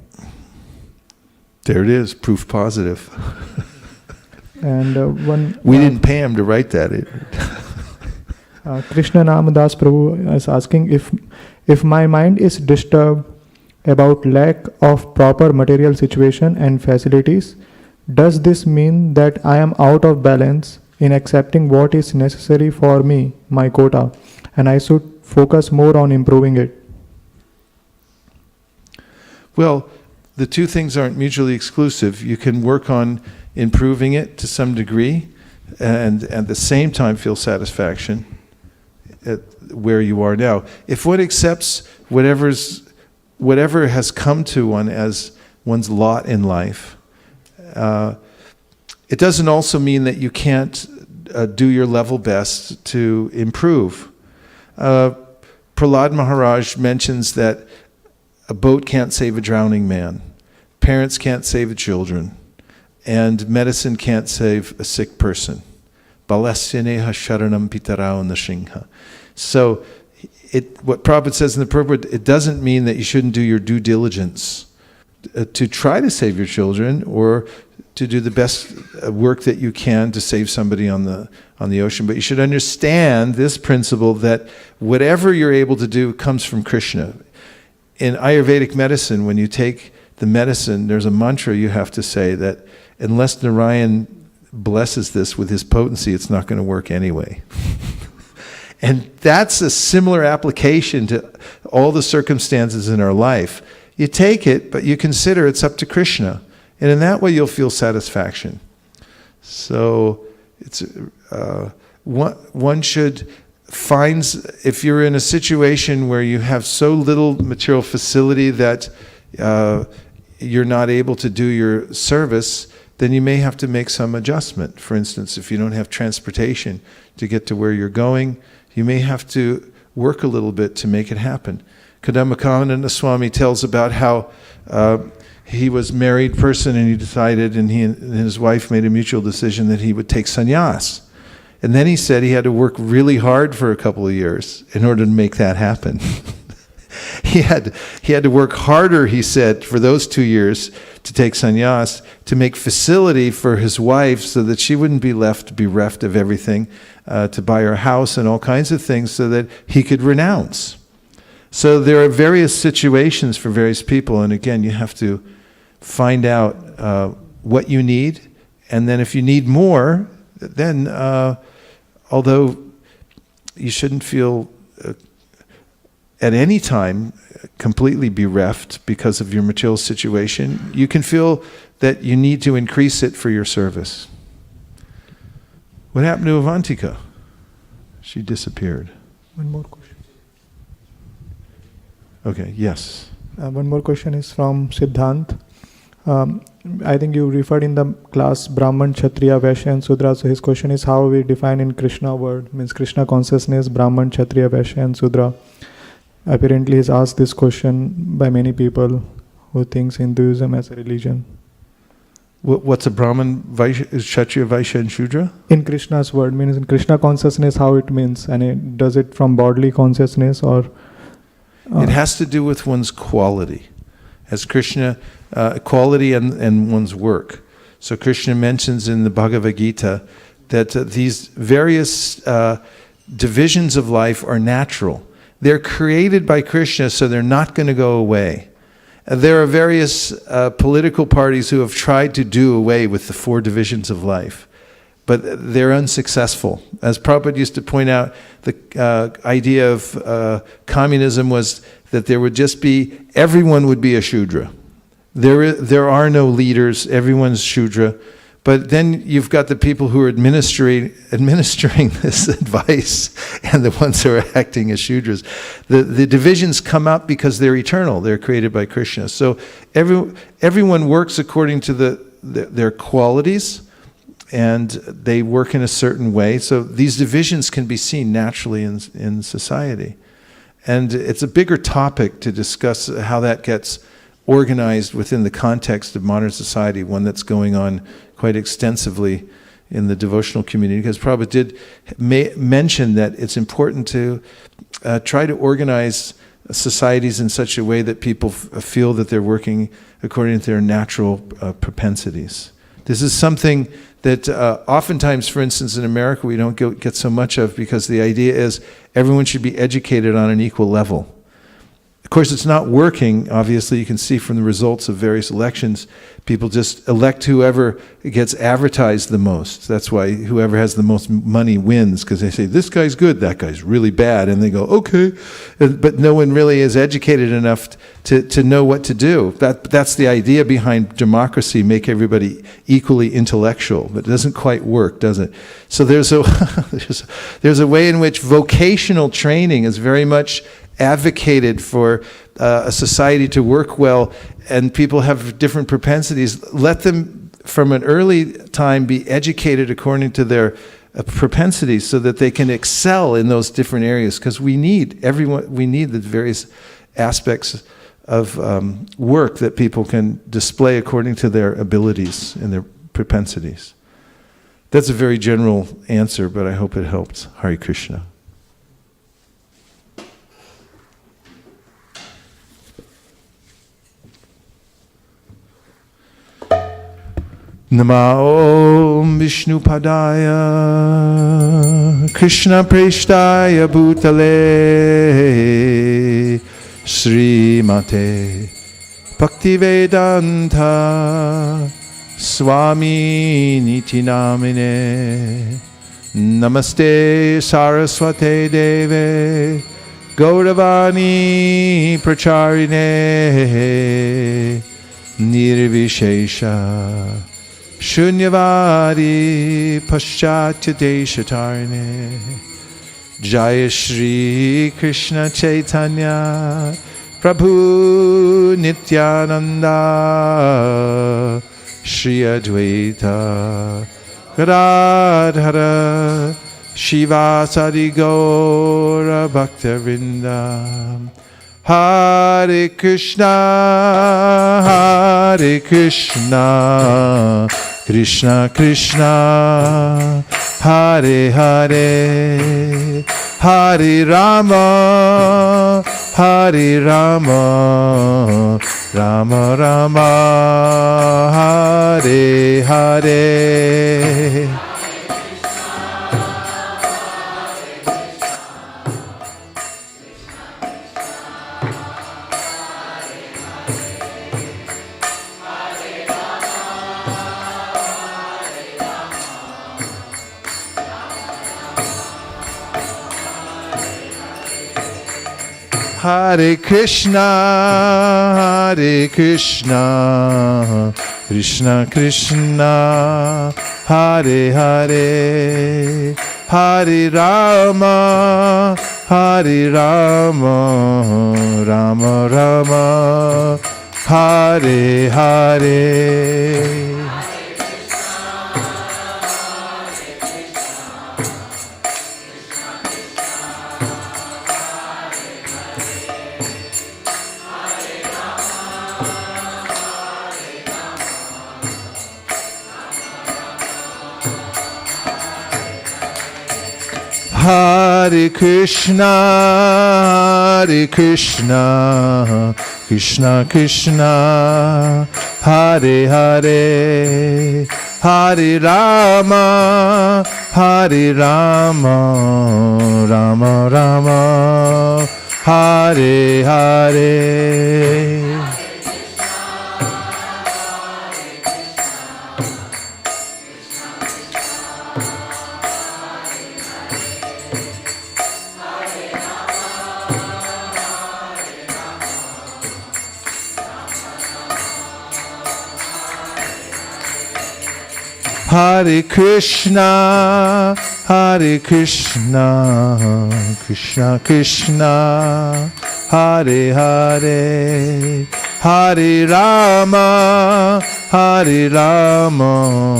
There it is, proof positive. And we didn't pay him to write that. Krishna Namadas Prabhu is asking if my mind is disturbed about lack of proper material situation and facilities, does this mean that I am out of balance in accepting what is necessary for me, my quota, and I should focus more on improving it? Well, the two things aren't mutually exclusive. You can work on improving it to some degree and at the same time feel satisfaction at where you are now. If one accepts whatever has come to one as one's lot in life, it doesn't also mean that you can't do your level best to improve. Prahlad Maharaj mentions that a boat can't save a drowning man, parents can't save the children, and medicine can't save a sick person. Balasyaneha sharanam pitarao nashingha. So what Prabhupada says in the purport, it doesn't mean that you shouldn't do your due diligence to try to save your children or to do the best work that you can to save somebody on the ocean. But you should understand this principle that whatever you're able to do comes from Krishna. In Ayurvedic medicine, when you take the medicine, there's a mantra you have to say that unless Narayan blesses this with his potency, it's not going to work anyway. And that's a similar application to all the circumstances in our life. You take it, but you consider it's up to Krishna. And in that way, you'll feel satisfaction. So it's one should find, if you're in a situation where you have so little material facility that you're not able to do your service, then you may have to make some adjustment. For instance, if you don't have transportation to get to where you're going, you may have to work a little bit to make it happen. Kadambakavananda Swami tells about how he was a married person and he decided, and he and his wife made a mutual decision that he would take sannyas. And then he said he had to work really hard for a couple of years in order to make that happen. He had to work harder, he said, for those 2 years to take sannyas, to make facility for his wife so that she wouldn't be left bereft of everything, to buy her house and all kinds of things so that he could renounce. So there are various situations for various people, and again, you have to find out what you need, and then if you need more, then although you shouldn't feel at any time completely bereft because of your material situation, you can feel that you need to increase it for your service. What happened to Avantika? She disappeared. One more question. Okay, yes. One more question is from Siddhant. I think you referred in the class Brahman, Kshatriya, Vaishya and Sudra. So his question is how we define in Krishna word, means Krishna consciousness, Brahman, Kshatriya, Vaishya and Sudra. Apparently he's asked this question by many people who thinks Hinduism as a religion. What's a Brahman, Kshatriya, Vaishya and Shudra? In Krishna's word, means in Krishna consciousness, how it means, and does it from bodily consciousness or... It has to do with one's quality. As Krishna, quality and one's work. So Krishna mentions in the Bhagavad Gita that these various divisions of life are natural. They're created by Krishna, so they're not going to go away. There are various political parties who have tried to do away with the 4 divisions of life. but they're unsuccessful. As Prabhupada used to point out, the idea of communism was that there would just be, everyone would be a Shudra. There are no leaders, everyone's Shudra. But then you've got the people who are administering this advice and the ones who are acting as Shudras. The divisions come up because they're eternal. They're created by Krishna. So everyone works according to their qualities, and they work in a certain way. So these divisions can be seen naturally in society. And it's a bigger topic to discuss how that gets organized within the context of modern society, one that's going on quite extensively in the devotional community, because Prabhupada did mention that it's important to try to organize societies in such a way that people feel that they're working according to their natural propensities. This is something that oftentimes, for instance, in America, we don't get so much of, because the idea is everyone should be educated on an equal level. Of course, it's not working. Obviously, you can see from the results of various elections, people just elect whoever gets advertised the most. That's why whoever has the most money wins, because they say, this guy's good, that guy's really bad, and they go, okay. But no one really is educated enough to know what to do. That's the idea behind democracy, make everybody equally intellectual. But it doesn't quite work, does it? So there's a way in which vocational training is very much advocated for a society to work well, and people have different propensities. Let them, from an early time, be educated according to their propensities, so that they can excel in those different areas. Because we need the various aspects of work that people can display according to their abilities and their propensities. That's a very general answer, but I hope it helped. Hare Krishna. Nama Om Vishnu Padaya Krishna Preshtaya Bhutale Sri Mate Bhaktivedanta Swami Niti Namine Namaste Saraswate Deve Gauravani Pracharine Nirvishesha Shunyavadi Paschatya Deshatarne Jaya Shri Krishna Chaitanya Prabhu Nityananda Shri Advaita Gadadhara Shivasadi Gaura Bhaktavinda Hare Krishna Krishna Krishna Hare Hare Hare Rama Rama Rama Hare Hare. Hare Krishna Krishna Krishna Hare Hare Hare Rama Rama Rama Hare Hare. Hare Krishna Krishna Krishna Hare Hare Hare Rama Rama Rama Hare Hare. Hare Krishna, Hare Krishna, Krishna Krishna, Hare Hare, Hare Rama, Hare Rama,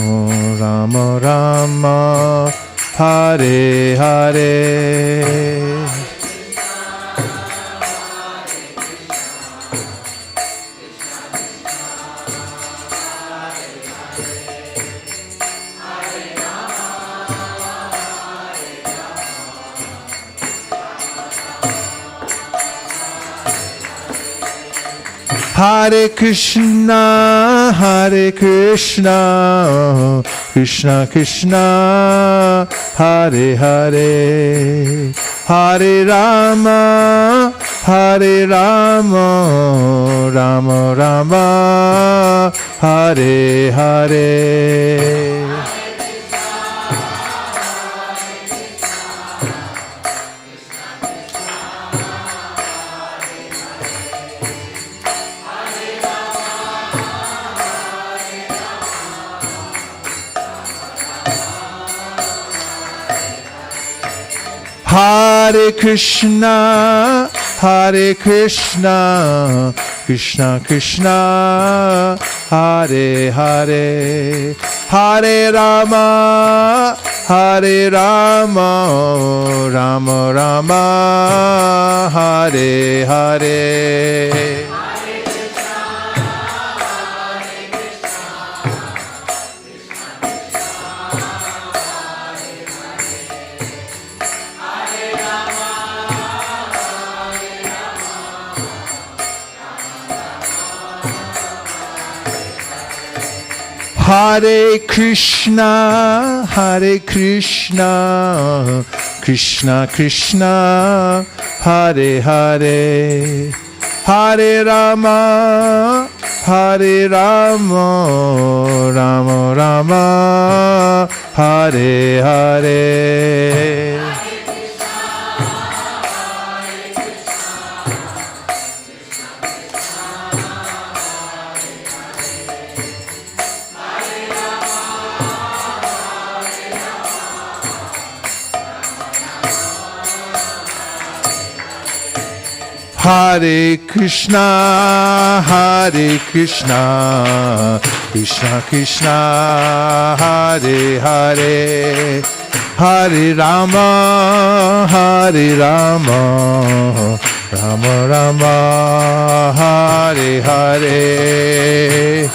Rama Rama, Hare Hare. Hare Krishna, Hare Krishna, Krishna Krishna, Hare Hare, Hare Rama, Hare Rama, Rama Rama, Hare Hare. Hare Krishna, Hare Krishna, Krishna Krishna, Hare Hare, Hare Rama, Hare Rama, Rama Rama, Hare Hare. Hare Krishna, Hare Krishna, Krishna Krishna, Hare Hare, Hare Rama, Hare Rama, Rama Rama, Hare Hare. Hare Krishna, Hare Krishna, Krishna Krishna, Hare Hare, Hare Rama, Hare Rama, Rama Rama, Hare Hare.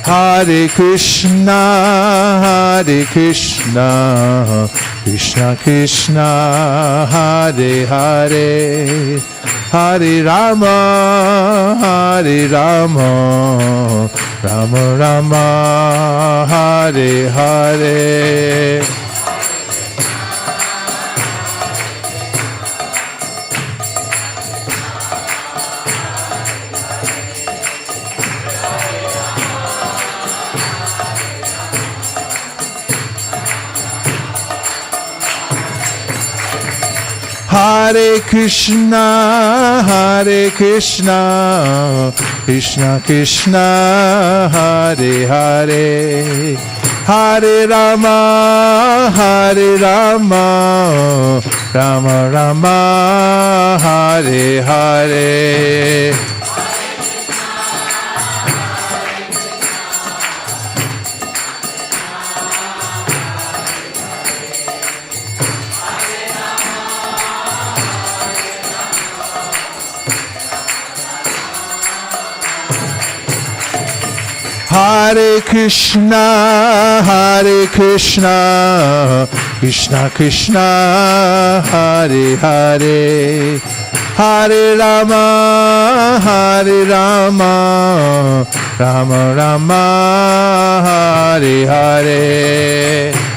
Hare Krishna, Hare Krishna, Krishna Krishna, Hare Hare, Hare Rama, Hare Rama, Rama Rama, Hare Hare. Hare Krishna, Hare Krishna, Krishna Krishna, Hare Hare, Hare Rama, Hare Rama, Rama Rama, Hare Hare. Hare Krishna, Hare Krishna, Krishna Krishna, Hare Hare, Hare Rama, Hare Rama, Rama Rama, Hare Hare.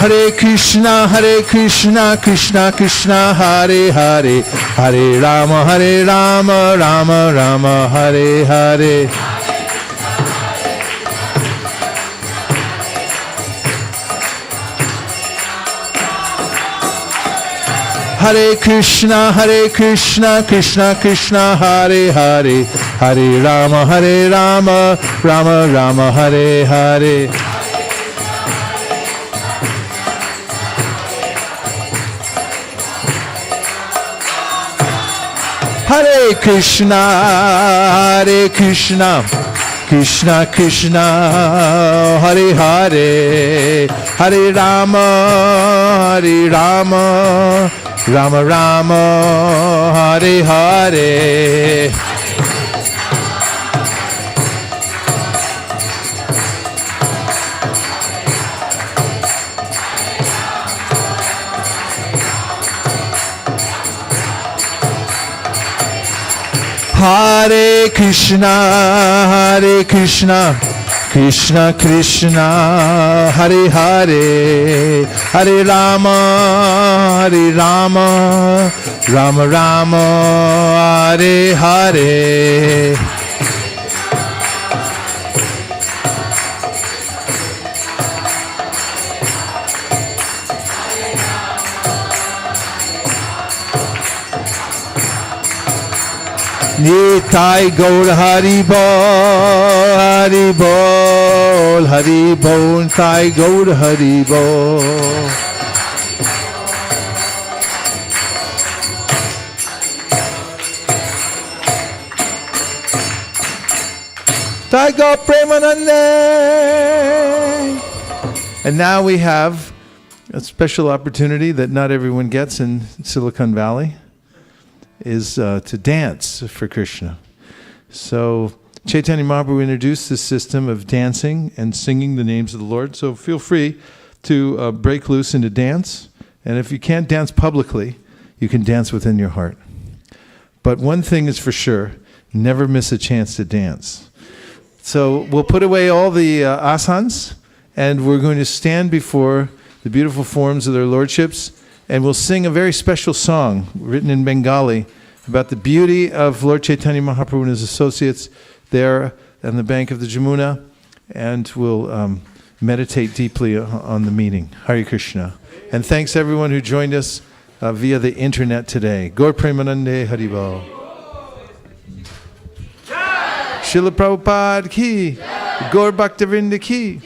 Hare Krishna, Krishna Krishna, Hare Hare, Hare Rama, Rama Rama, Hare Hare. Hare Krishna, Krishna Krishna, Hare Hare, Hare Rama, Rama Rama, Hare Hare. Hare Krishna, Krishna Krishna, Hare Hare, Hare Rama, Rama Rama, Hare Hare. Hare Krishna, Krishna Krishna, Hare Hare, Hare Rama, Rama Rama, Hare Hare. Nitai Gaur Hari Bol, Hari Bol, Nitai Gaur Hari Bol. Taiga Premanande. And now we have a special opportunity that not everyone gets in Silicon Valley, is to dance for Krishna. So Chaitanya Mahaprabhu introduced this system of dancing and singing the names of the Lord. So feel free to break loose into dance. And if you can't dance publicly, you can dance within your heart. But one thing is for sure, never miss a chance to dance. So we'll put away all the asanas, and we're going to stand before the beautiful forms of their lordships, and we'll sing a very special song written in Bengali about the beauty of Lord Chaitanya Mahaprabhu and his associates there on the bank of the Jamuna, and we'll meditate deeply on the meaning. Hare Krishna. And thanks everyone who joined us via the internet today. Gaur Premanande Haribol. Srila Prabhupada ki, Gaur Bhaktivinoda ki.